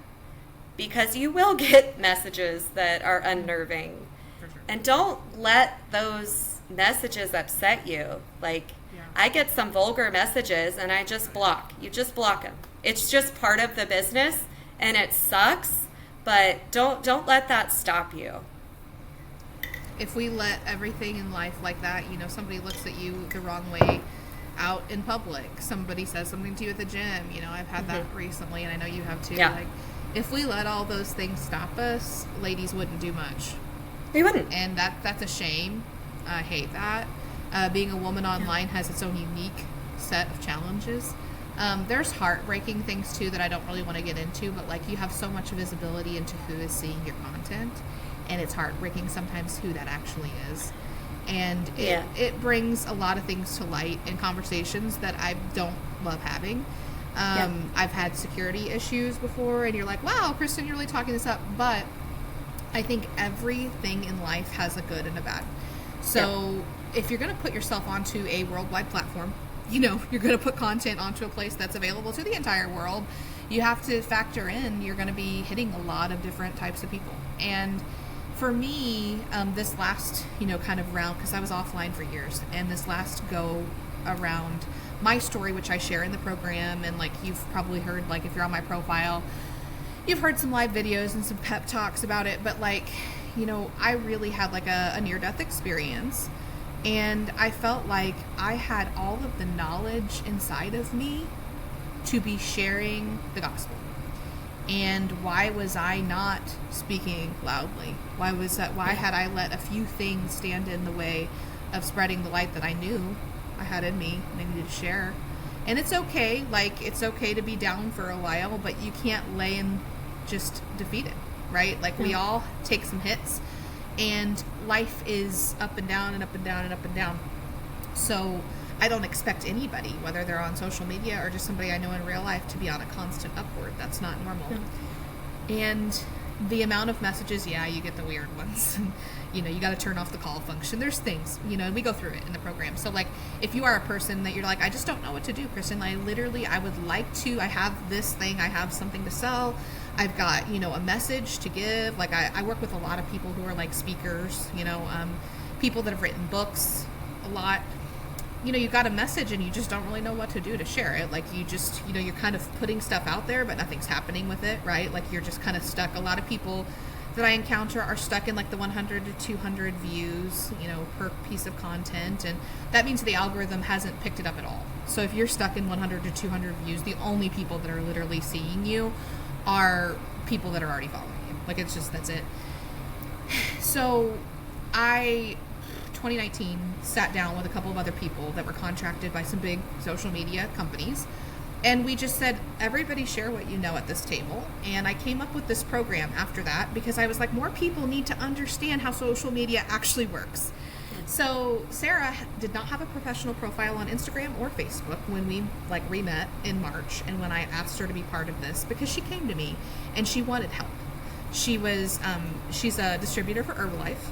because you will get messages that are unnerving. For sure. And don't let those messages upset you. I get some vulgar messages and I just block. You just block them. It's just part of the business and it sucks, but don't let that stop you. if we let everything in life like that, you know, somebody looks at you the wrong way out in public, somebody says something to you at the gym, you know, I've had that recently, and I know you have too. Like, if we let all those things stop us, ladies wouldn't do much. They wouldn't. And that's a shame. I hate that. Being a woman online has its own unique set of challenges. There's heartbreaking things too that I don't really want to get into, but like, you have so much visibility into who is seeing your content, and it's heartbreaking sometimes who that actually is. And it brings a lot of things to light in conversations that I don't love having. I've had security issues before, and you're like, wow, Kristin, you're really talking this up. But I think everything in life has a good and a bad. So if you're going to put yourself onto a worldwide platform, you know, you're going to put content onto a place that's available to the entire world, you have to factor in you're going to be hitting a lot of different types of people. And for me, this last, you know, kind of round, because I was offline for years, and this last go around, my story, which I share in the program, and like, you've probably heard, like, if you're on my profile, you've heard some live videos and some pep talks about it, but like, you know, I really had like a near-death experience, and I felt like I had all of the knowledge inside of me to be sharing the gospel. And why was I not speaking loudly? Why had I let a few things stand in the way of spreading the light that I knew I had in me and I needed to share? And it's okay, like, it's okay to be down for a while, but you can't lay and just defeat it, right? Like, we all take some hits, and life is up and down and up and down and up and down. So I don't expect anybody, whether they're on social media or just somebody I know in real life, to be on a constant upward. That's not normal. And the amount of messages, you get the weird ones. You know, you got to turn off the call function. There's things, you know, and we go through it in the program. So like, if you are a person that you're like, I just don't know what to do, Kristin, I would like to, I have this thing, I have something to sell, I've got, you know, a message to give. Like, I work with a lot of people who are like speakers, you know, people that have written books a lot. You know, you've got a message and you just don't really know what to do to share it. Like, you just, you know, you're kind of putting stuff out there, but nothing's happening with it, right? Like, you're just kind of stuck. A lot of people that I encounter are stuck in like the 100 to 200 views, you know, per piece of content. And that means the algorithm hasn't picked it up at all. So if you're stuck in 100 to 200 views, the only people that are literally seeing you are people that are already following you. Like, it's just, that's it. So 2019, sat down with a couple of other people that were contracted by some big social media companies, and we just said, everybody share what you know at this table. And I came up with this program after that, because I was like, more people need to understand how social media actually works. So Sarah did not have a professional profile on Instagram or Facebook when we re-met in March, and when I asked her to be part of this, because she came to me and she wanted help. She was she's a distributor for Herbalife.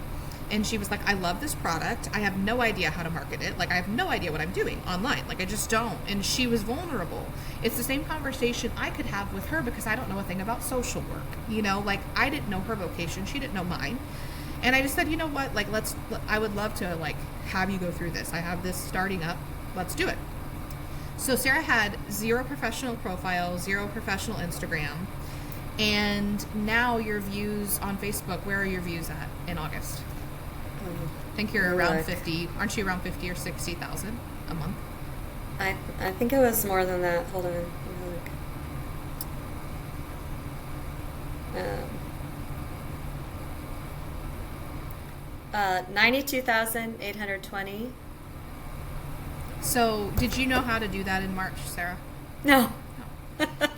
And she was like, I love this product. I have no idea how to market it. Like, I have no idea what I'm doing online. Like, I just don't. And she was vulnerable. It's the same conversation I could have with her, because I don't know a thing about social work. You know, like, I didn't know her vocation. She didn't know mine. And I just said, you know what? Like, I would love to, like, have you go through this. I have this starting up. Let's do it. So Sarah had 0 professional profile, 0 professional Instagram. And now your views on Facebook, where are your views at in August? I think you're around 50. Aren't you around 50 or 60,000 a month? I think it was more than that. Hold on. Look. 92,820. So, did you know how to do that in March, Sarah? No.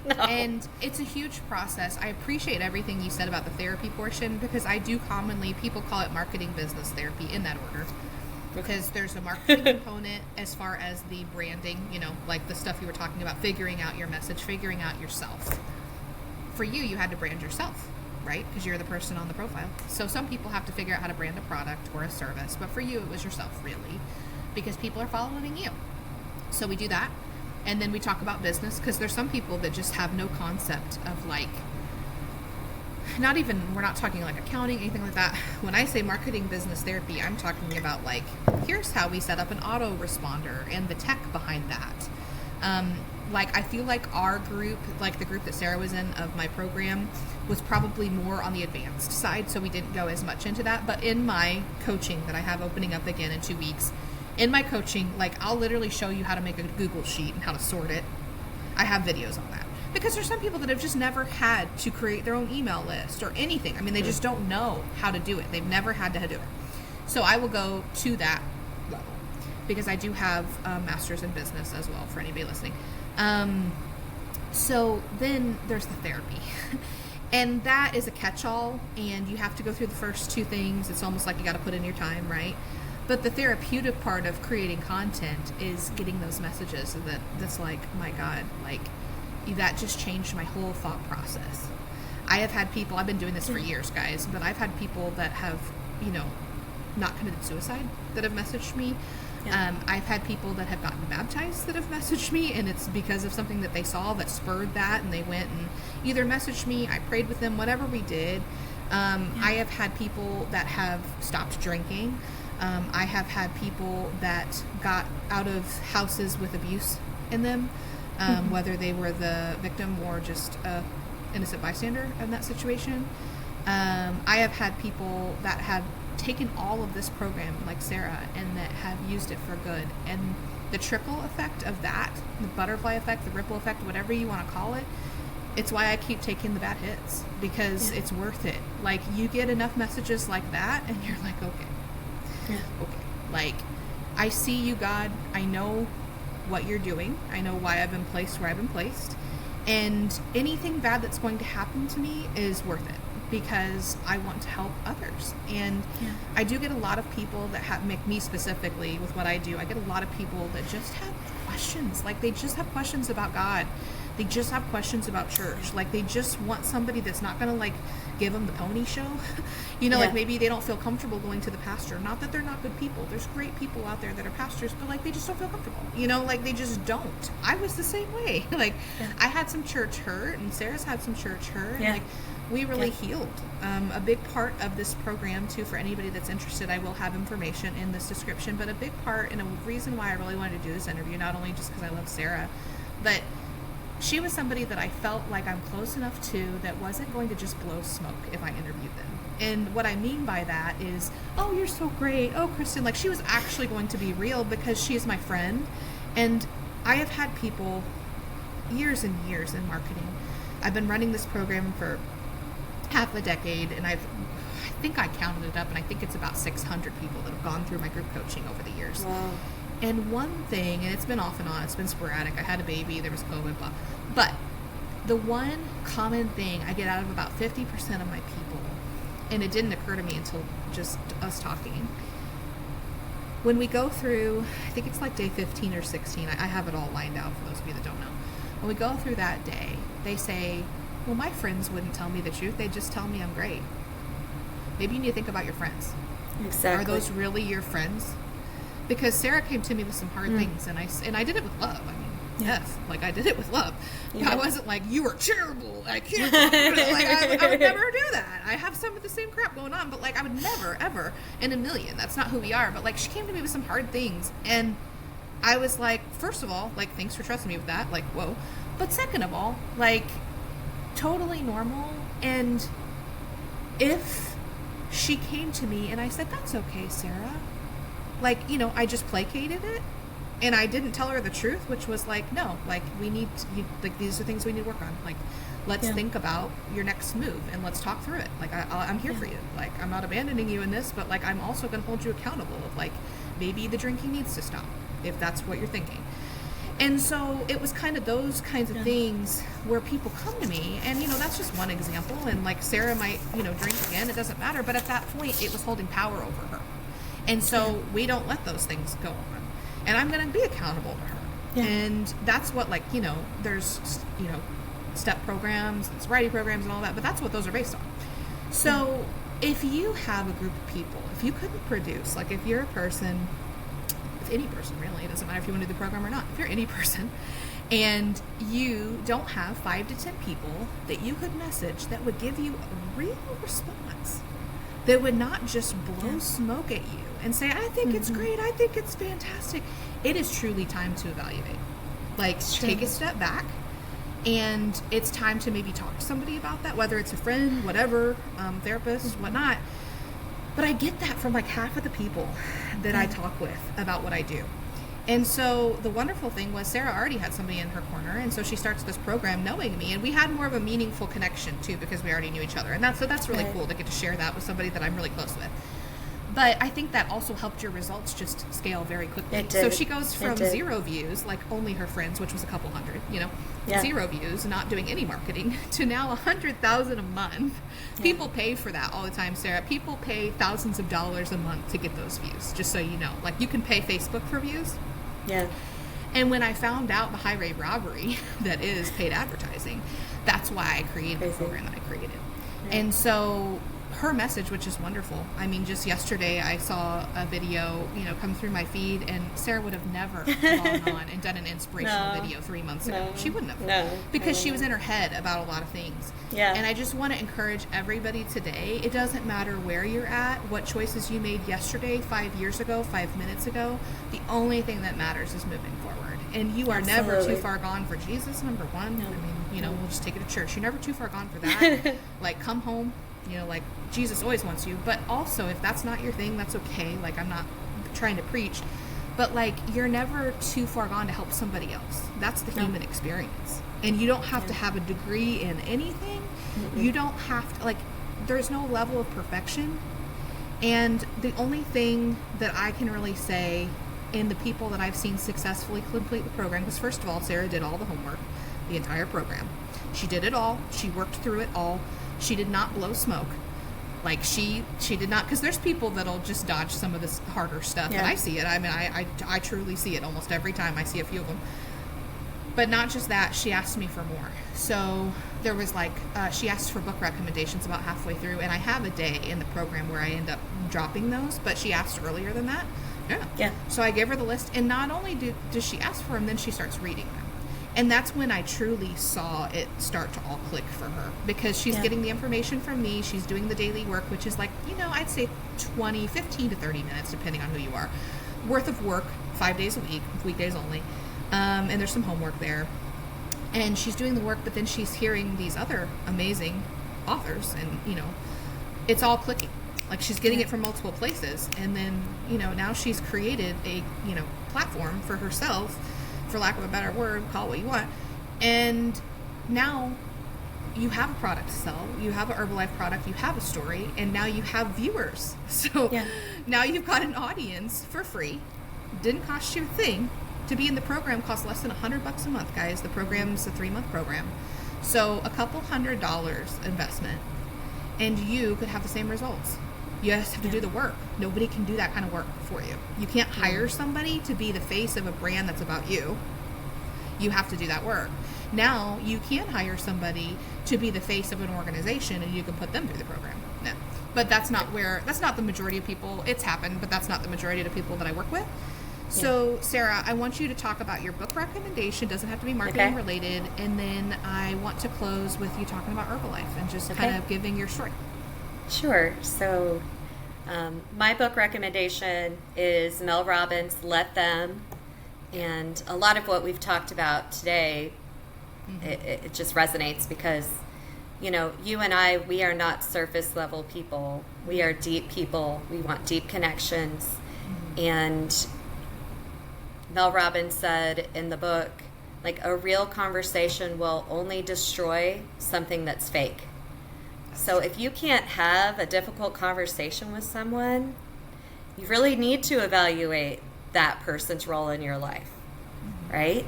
No. And it's a huge process. I appreciate everything you said about the therapy portion, because I do commonly, people call it marketing business therapy in that order, because there's a marketing component as far as the branding, you know, like the stuff you were talking about, figuring out your message, figuring out yourself. For you, you had to brand yourself, right? Because you're the person on the profile. So some people have to figure out how to brand a product or a service, but for you, it was yourself, really, because people are following you. So we do that. And then we talk about business, because there's some people that just have no concept of, like, we're not talking like accounting, anything like that. When I say marketing business therapy, I'm talking about, like, here's how we set up an autoresponder and the tech behind that. Like, I feel like our group, like the group that Sarah was in of my program, was probably more on the advanced side, so we didn't go as much into that. But in my coaching that I have opening up again in 2 weeks, in my coaching, like, I'll literally show you how to make a Google sheet and how to sort it. I have videos on that. Because there's some people that have just never had to create their own email list or anything. I mean, they just don't know how to do it. They've never had to do it. So I will go to that level, because I do have a master's in business as well, for anybody listening. So then there's the therapy. And that is a catch-all, and you have to go through the first 2 things. It's almost like you got to put in your time, right? But the therapeutic part of creating content is getting those messages that's like, my God, like, that just changed my whole thought process. I have had people, I've been doing this for years, guys, but I've had people that have, not committed suicide that have messaged me. Yeah. I've had people that have gotten baptized that have messaged me, and it's because of something that they saw that spurred that, and they went and either messaged me, I prayed with them, whatever we did. I have had people that have stopped drinking. I have had people that got out of houses with abuse in them, whether they were the victim or just a innocent bystander in that situation. I have had people that have taken all of this program, like Sarah, and that have used it for good. And the trickle effect of that, the butterfly effect, the ripple effect, whatever you want to call it, it's why I keep taking the bad hits, because it's worth it. Like, you get enough messages like that, and you're like, okay. Like, I see you, God. I know what you're doing. I know why I've been placed where I've been placed. And anything bad that's going to happen to me is worth it, because I want to help others. And I do get a lot of people that make me specifically with what I do. I get a lot of people that just have questions. Like, they just have questions about God. They just have questions about church. Like, they just want somebody that's not going to, like, give them the pony show. Like, maybe they don't feel comfortable going to the pastor. Not that they're not good people. There's great people out there that are pastors, but, like, they just don't feel comfortable. Like, they just don't. I was the same way. Like, I had some church hurt, and Sarah's had some church hurt. And, like, we really healed. A big part of this program, too, for anybody that's interested, I will have information in this description, but a big part and a reason why I really wanted to do this interview, not only just because I love Sarah, but she was somebody that I felt like I'm close enough to that wasn't going to just blow smoke if I interviewed them. And what I mean by that is, oh, you're so great. Oh, Kristin, like, she was actually going to be real because she is my friend. And I have had people years and years in marketing. I've been running this program for half a decade, and I think I counted it up, and I think it's about 600 people that have gone through my group coaching over the years. Wow. And one thing, and it's been off and on, it's been sporadic. I had a baby, there was COVID, blah. But the one common thing I get out of about 50% of my people, and it didn't occur to me until just us talking, when we go through, I think it's like day 15 or 16, I have it all lined out for those of you that don't know. When we go through that day, they say, well, my friends wouldn't tell me the truth. They just tell me I'm great. Maybe you need to think about your friends. Exactly. Are those really your friends? Because Sarah came to me with some hard things, and I did it with love. I mean, yes, like, I did it with love. I wasn't like, you are terrible, I can't, I would never do that. I have some of the same crap going on, but, like, I would never, ever in a million. That's not who we are. But, like, she came to me with some hard things, and I was like, first of all, like, thanks for trusting me with that. Like, whoa. But second of all, like, totally normal. And if she came to me and I said, that's okay, Sarah. Like, I just placated it, and I didn't tell her the truth, which was like, no, like, we need to, like, these are things we need to work on. Like, let's think about your next move, and let's talk through it. Like, I'm here for you. Like, I'm not abandoning you in this, but, like, I'm also going to hold you accountable of, like, maybe the drinking needs to stop, if that's what you're thinking. And so it was kind of those kinds of things where people come to me, and, that's just one example. And, like, Sarah might, drink again. It doesn't matter. But at that point, it was holding power over her. And so we don't let those things go on. And I'm going to be accountable to her. Yeah. And that's what, like, there's, step programs and sobriety programs and all that. But that's what those are based on. So if you have a group of people, if you couldn't produce, like, if you're a person, if any person really, it doesn't matter if you want to do the program or not, if you're any person, and you don't have 5 to 10 people that you could message that would give you a real response, that would not just blow smoke at you and say, I think it's great, I think it's fantastic. It is truly time to evaluate. Like, take a step back, and it's time to maybe talk to somebody about that, whether it's a friend, whatever, therapist, whatnot. But I get that from like half of the people that I talk with about what I do. And so the wonderful thing was Sarah already had somebody in her corner, and so she starts this program knowing me, and we had more of a meaningful connection too because we already knew each other, and that's really cool to get to share that with somebody that I'm really close with. But I think that also helped your results just scale very quickly. It did. So she goes from 0 views, like only her friends, which was a couple hundred, 0 views, not doing any marketing, to now 100,000 a month. Yeah. People pay for that all the time, Sarah. People pay thousands of dollars a month to get those views, just so you know. Like, you can pay Facebook for views. Yeah. And when I found out the high rate robbery that is paid advertising, that's why I created the program that I created. Yeah. And so her message, which is wonderful. I mean, just yesterday I saw a video, come through my feed, and Sarah would have never gone on and done an inspirational video 3 months ago. She wouldn't have. No. Because she was in her head about a lot of things. Yeah. And I just want to encourage everybody today. It doesn't matter where you're at, what choices you made yesterday, 5 years ago, 5 minutes ago. The only thing that matters is moving forward. And you are never too far gone for Jesus, number one. No. I mean, we'll just take it to church. You're never too far gone for that. Like, come home. Like, Jesus always wants you. But also, if that's not your thing, that's okay. Like, I'm not trying to preach. But, like, you're never too far gone to help somebody else. That's the human experience. And you don't have to have a degree in anything. Mm-hmm. You don't have to, like, there's no level of perfection. And the only thing that I can really say in the people that I've seen successfully complete the program, because first of all, Sarah did all the homework, the entire program. She did it all. She worked through it all. She did not blow smoke. Like, she did not, because there's people that'll just dodge some of this harder stuff, and I see it. I mean, I truly see it almost every time. I see a few of them. But not just that, she asked me for more. So there was she asked for book recommendations about halfway through, and I have a day in the program where I end up dropping those, but she asked earlier than that. Yeah. So I gave her the list, and not only does she ask for them, then she starts reading them. And that's when I truly saw it start to all click for her, because she's getting the information from me. She's doing the daily work, which is I'd say 15 to 30 minutes, depending on who you are, worth of work, 5 days a week, weekdays only. And there's some homework there. And she's doing the work, but then she's hearing these other amazing authors, and, it's all clicking. Like, she's getting it from multiple places. And then, now she's created a, platform for herself, for lack of a better word, call it what you want. And now you have a product to sell. You have an Herbalife product. You have a story. And now you have viewers. So now you've got an audience for free. Didn't cost you a thing. To be in the program costs less than $100 a month, guys. The program's a 3-month program. So a couple $100 investment, and you could have the same results. You just have to do the work. Nobody can do that kind of work for you. You can't hire somebody to be the face of a brand that's about you. You have to do that work. Now, you can hire somebody to be the face of an organization, and you can put them through the program. No. But that's not the majority of people. It's happened, but that's not the majority of the people that I work with. So, Sarah, I want you to talk about your book recommendation. Doesn't have to be marketing related. And then I want to close with you talking about Herbalife and just kind of giving your story. Sure. So my book recommendation is Mel Robbins' Let Them. And a lot of what we've talked about today, it just resonates because, you and I, we are not surface level people. We are deep people. We want deep connections. And Mel Robbins said in the book, a real conversation will only destroy something that's fake. So if you can't have a difficult conversation with someone, you really need to evaluate that person's role in your life, right?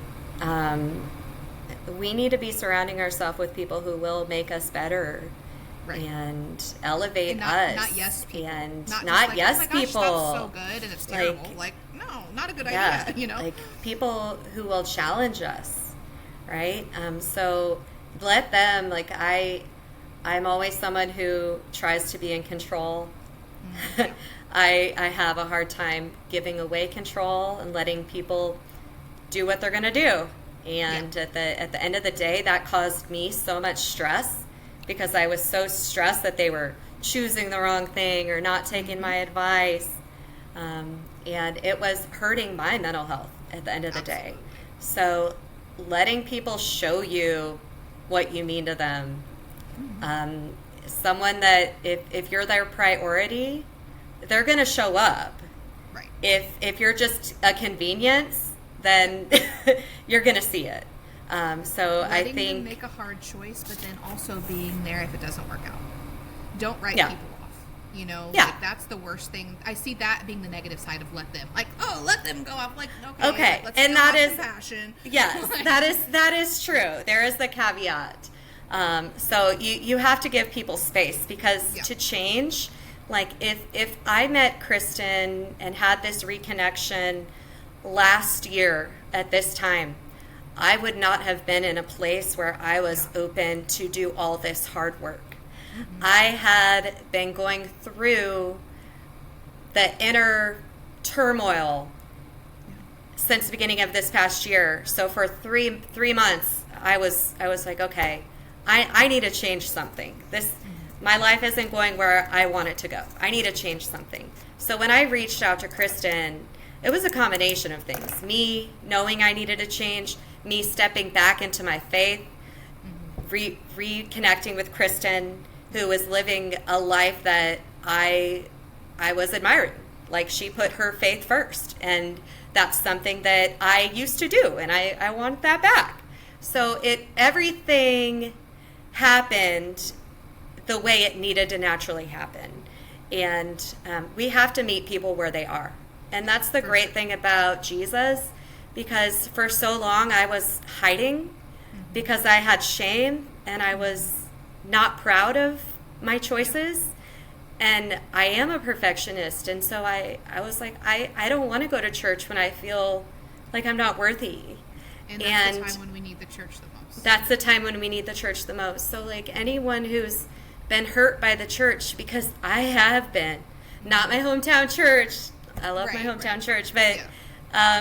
We need to be surrounding ourselves with people who will make us better and elevate us. Not yes people. And not yes oh my gosh, people. That's so good and it's terrible. No, not a good idea, people who will challenge us, right? So let them, I'm always someone who tries to be in control. I have a hard time giving away control and letting people do what they're going to do. And at the end of the day, that caused me so much stress because I was so stressed that they were choosing the wrong thing or not taking my advice. And it was hurting my mental health at the end of the day. So letting people show you what you mean to them. Someone that if you're their priority, they're going to show up. Right. If you're just a convenience, then you're going to see it. So letting I think them make a hard choice, but then also being there if it doesn't work out. Don't write people off. You know, like that's the worst thing. I see that being the negative side of let them. Like, oh, let them go off. Like, okay, let's and that is passion. Yes, that is true. There is the caveat. So you have to give people space because to change, like if I met Kristin and had this reconnection last year at this time, I would not have been in a place where I was open to do all this hard work. I had been going through the inner turmoil since the beginning of this past year. So for three months, I was like, okay, I need to change something. My life isn't going where I want it to go. I need to change something. So when I reached out to Kristin, it was a combination of things. Me knowing I needed to change, me stepping back into my faith, reconnecting with Kristin, who was living a life that I was admiring. Like, she put her faith first, and that's something that I used to do, and I want that back. So everything happened the way it needed to naturally happen, and we have to meet people where they are, and that's the great thing about Jesus, because for so long I was hiding because I had shame and I was not proud of my choices, and I am a perfectionist, and so I was like, I don't want to go to church when I feel like I'm not worthy. And that's the time when we need the church the most. That's the time when we need the church the most. So like anyone who's been hurt by the church, because I have been, not my hometown church, I love my hometown church, but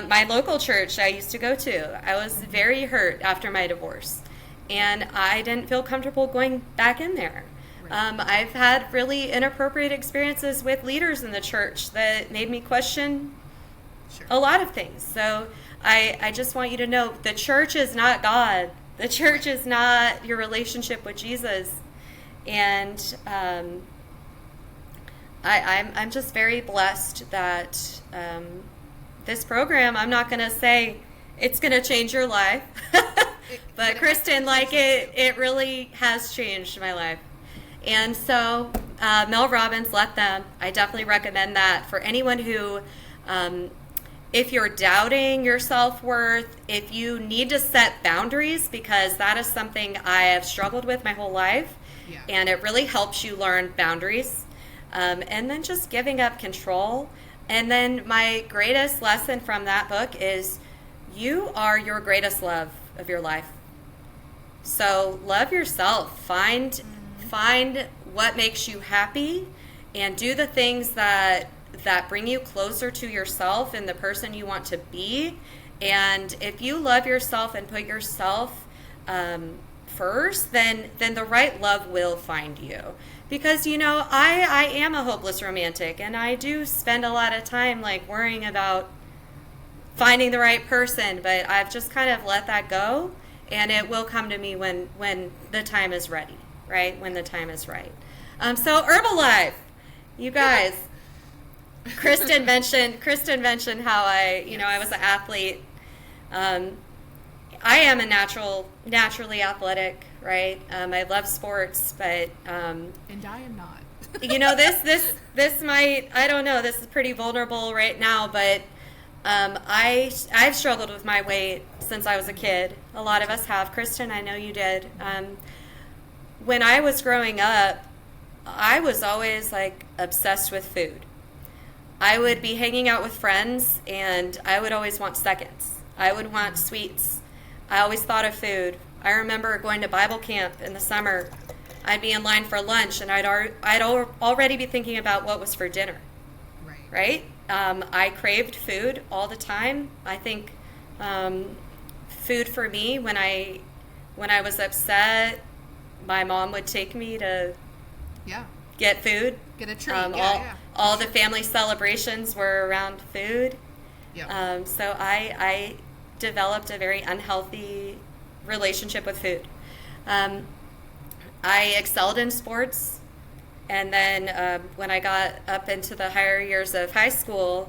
my local church I used to go to, I was very hurt after my divorce. And I didn't feel comfortable going back in there. I've had really inappropriate experiences with leaders in the church that made me question a lot of things. So I just want you to know, the church is not God. The church is not your relationship with Jesus. And I'm just very blessed that this program, I'm not going to say it's going to change your life. But Kristin, like it really has changed my life. And so Mel Robbins, Let Them, I definitely recommend that for anyone who, if you're doubting your self-worth, if you need to set boundaries, because that is something I have struggled with my whole life, and it really helps you learn boundaries, and then just giving up control. And then my greatest lesson from that book is you are your greatest love of your life. So love yourself. Find what makes you happy, and do the things that bring you closer to yourself and the person you want to be. And if you love yourself and put yourself first, then the right love will find you. Because, you know, I am a hopeless romantic, and I do spend a lot of time like worrying about finding the right person, but I've just kind of let that go, and it will come to me when the time is ready, right? When the time is right. So Herbalife, you guys, Kristin mentioned how I was an athlete. I am a naturally athletic, right? I love sports, but and I am not. You know, this might, I don't know, this is pretty vulnerable right now, but I've struggled with my weight since I was a kid. A lot of us have. Kristin, I know you did. When I was growing up, I was always like obsessed with food. I would be hanging out with friends, and I would always want seconds. I would want sweets. I always thought of food. I remember going to Bible camp in the summer. I'd be in line for lunch, and I'd already be thinking about what was for dinner. Right? I craved food all the time. I think food for me, when I was upset, my mom would take me to get food. Get a treat. All the family celebrations were around food. So I developed a very unhealthy relationship with food. I excelled in sports, and then when I got up into the higher years of high school,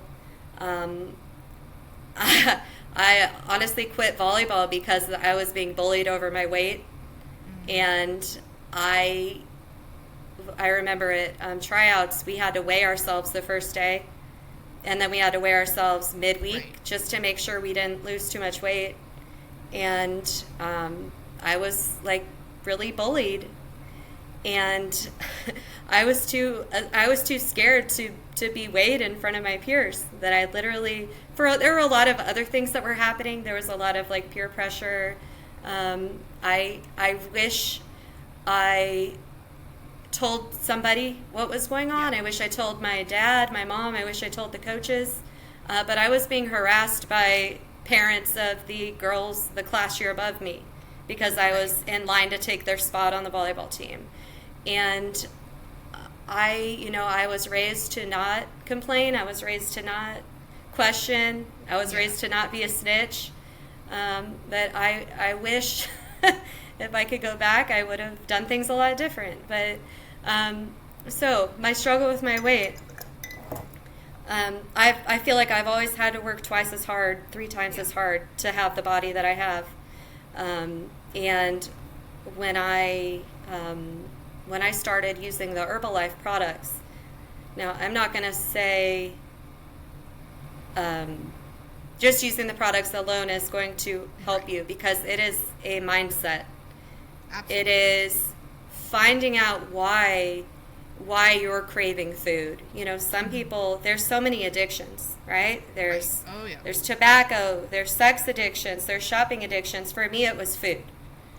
I honestly quit volleyball because I was being bullied over my weight. And I remember at tryouts, we had to weigh ourselves the first day, and then we had to weigh ourselves midweek just to make sure we didn't lose too much weight. And I was like really bullied, and I was too scared to be weighed in front of my peers, that I literally, there were a lot of other things that were happening. There was a lot of like peer pressure. I wish I told somebody what was going on. I wish I told my dad, my mom. I wish I told the coaches. But I was being harassed by parents of the girls the class year above me because I was in line to take their spot on the volleyball team. And I was raised to not complain. I was raised to not question. I was raised to not be a snitch. But I wish if I could go back, I would have done things a lot different. But so my struggle with my weight, I feel like I've always had to work twice as hard, 3 times as hard to have the body that I have. And when I started using the Herbalife products, now I'm not going to say just using the products alone is going to help you, because it is a mindset. Absolutely. It is finding out why you're craving food. Some people, there's so many addictions, right? There's tobacco, there's sex addictions, there's shopping addictions. For me, it was food.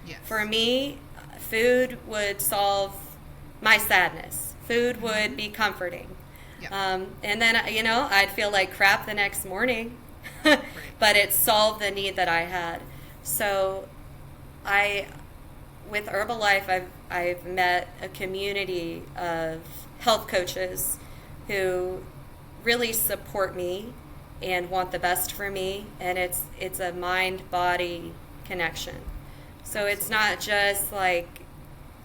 Yes. For me, food would solve my sadness. Food would be comforting. Yep. And then, I'd feel like crap the next morning, but it solved the need that I had. So with Herbalife, I've met a community of health coaches who really support me and want the best for me, and it's a mind-body connection. So it's not just like,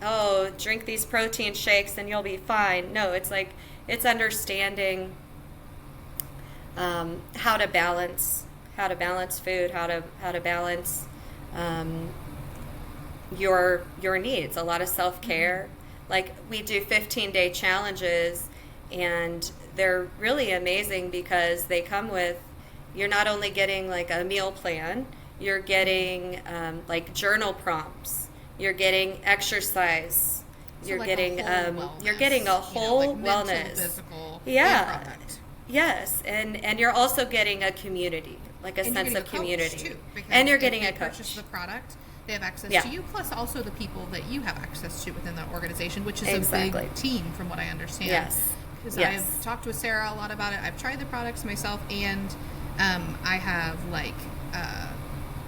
oh, drink these protein shakes and you'll be fine. No, it's like, it's understanding how to balance food, how to balance your needs. A lot of self-care. Like, we do 15-day challenges, and they're really amazing because they come with, you're not only getting like a meal plan, you're getting like journal prompts, you're getting exercise, you're like getting a whole like wellness, mental, physical, product. Yes, and you're also getting a community, like a sense of community too, and you're getting a coach. Purchase the product, they have access to you, plus also the people that you have access to within the organization, which is a big team from what I understand. Yes. Because I've talked with Sarah a lot about it. I've tried the products myself, and I have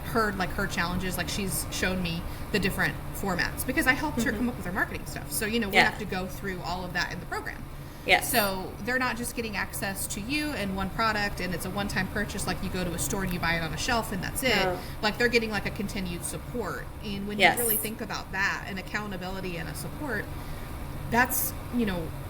heard her challenges. Like, she's shown me the different formats because I helped her come up with her marketing stuff. So we have to go through all of that in the program. Yes. So they're not just getting access to you and one product, and it's a one-time purchase like you go to a store and you buy it on a shelf and that's it. No. Like, they're getting like a continued support. And when you really think about that, and accountability and a support, that's,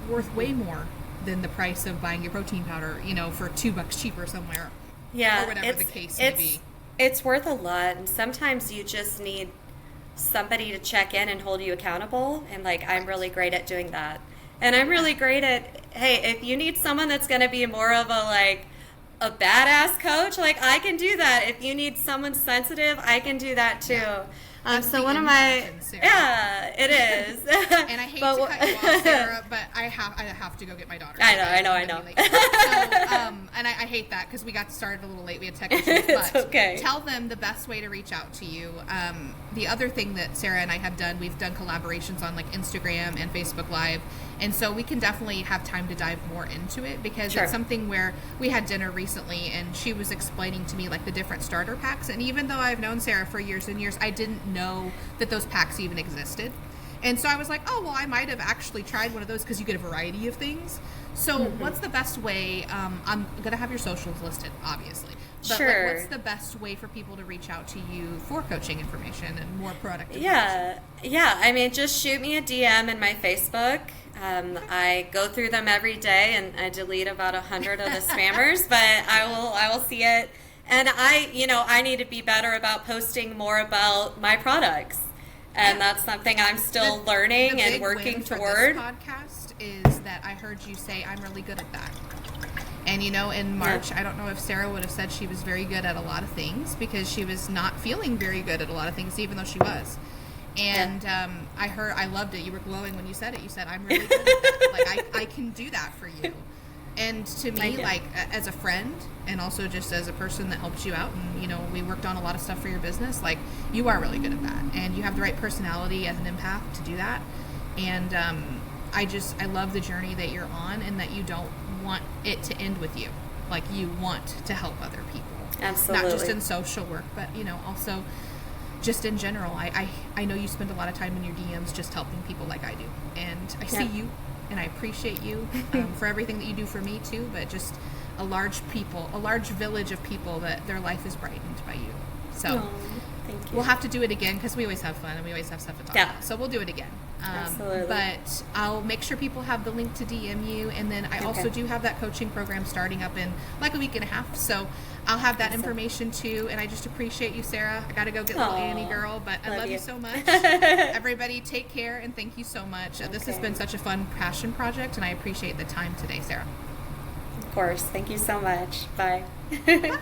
worth way more than the price of buying your protein powder, for $2 cheaper somewhere. Yeah. Or whatever the case may be. It's worth a lot, and sometimes you just need somebody to check in and hold you accountable, and I'm really great at doing that. And I'm really great at, hey, if you need someone that's going to be more of a badass coach, I can do that. If you need someone sensitive, I can do that too. So one of my, it is. And I hate to cut you off, Sarah, but I have to go get my daughter. I know. So, and I hate that because we got started a little late. We had tech issues, but okay. Tell them the best way to reach out to you. The other thing that Sarah and I have done, we've done collaborations on Instagram and Facebook Live. And so we can definitely have time to dive more into it because it's something where we had dinner recently and she was explaining to me the different starter packs. And even though I've known Sarah for years and years, I didn't know that those packs even existed. And so I was like, oh, well, I might have actually tried one of those because you get a variety of things. So what's the best way? I'm going to have your socials listed, obviously. But like, what's the best way for people to reach out to you for coaching information and more product information? Yeah. I mean, just shoot me a DM in my Facebook. I go through them every day, and I delete about 100 of the spammers, but I will see it. And I need to be better about posting more about my products. And that's something I'm still learning and working toward. This podcast is that I heard you say, I'm really good at that. And, in March, I don't know if Sarah would have said she was very good at a lot of things, because she was not feeling very good at a lot of things, even though she was. And I loved it. You were glowing when you said it. You said, I'm really good at that. Like, I can do that for you. And to me, like, as a friend, and also just as a person that helps you out, and, we worked on a lot of stuff for your business, like, you are really good at that. And you have the right personality as an empath to do that. And I love the journey that you're on, and that you don't want it to end with you. Like, you want to help other people. Absolutely. Not just in social work, but, also just in general. I know you spend a lot of time in your DMs just helping people like I do. And I see you, and I appreciate you for everything that you do for me too, but just a large village of people that their life is brightened by you. So thank you. We'll have to do it again, because we always have fun and we always have stuff to talk about. So we'll do it again. Absolutely. But I'll make sure people have the link to DM you, and then I also do have that coaching program starting up in like a week and a half. So I'll have that information too, and I just appreciate you, Sarah. I got to go get little Annie girl, but I love you so much. Everybody take care, and thank you so much. This has been such a fun passion project, and I appreciate the time today, Sarah. Of course. Thank you so much. Bye. Bye.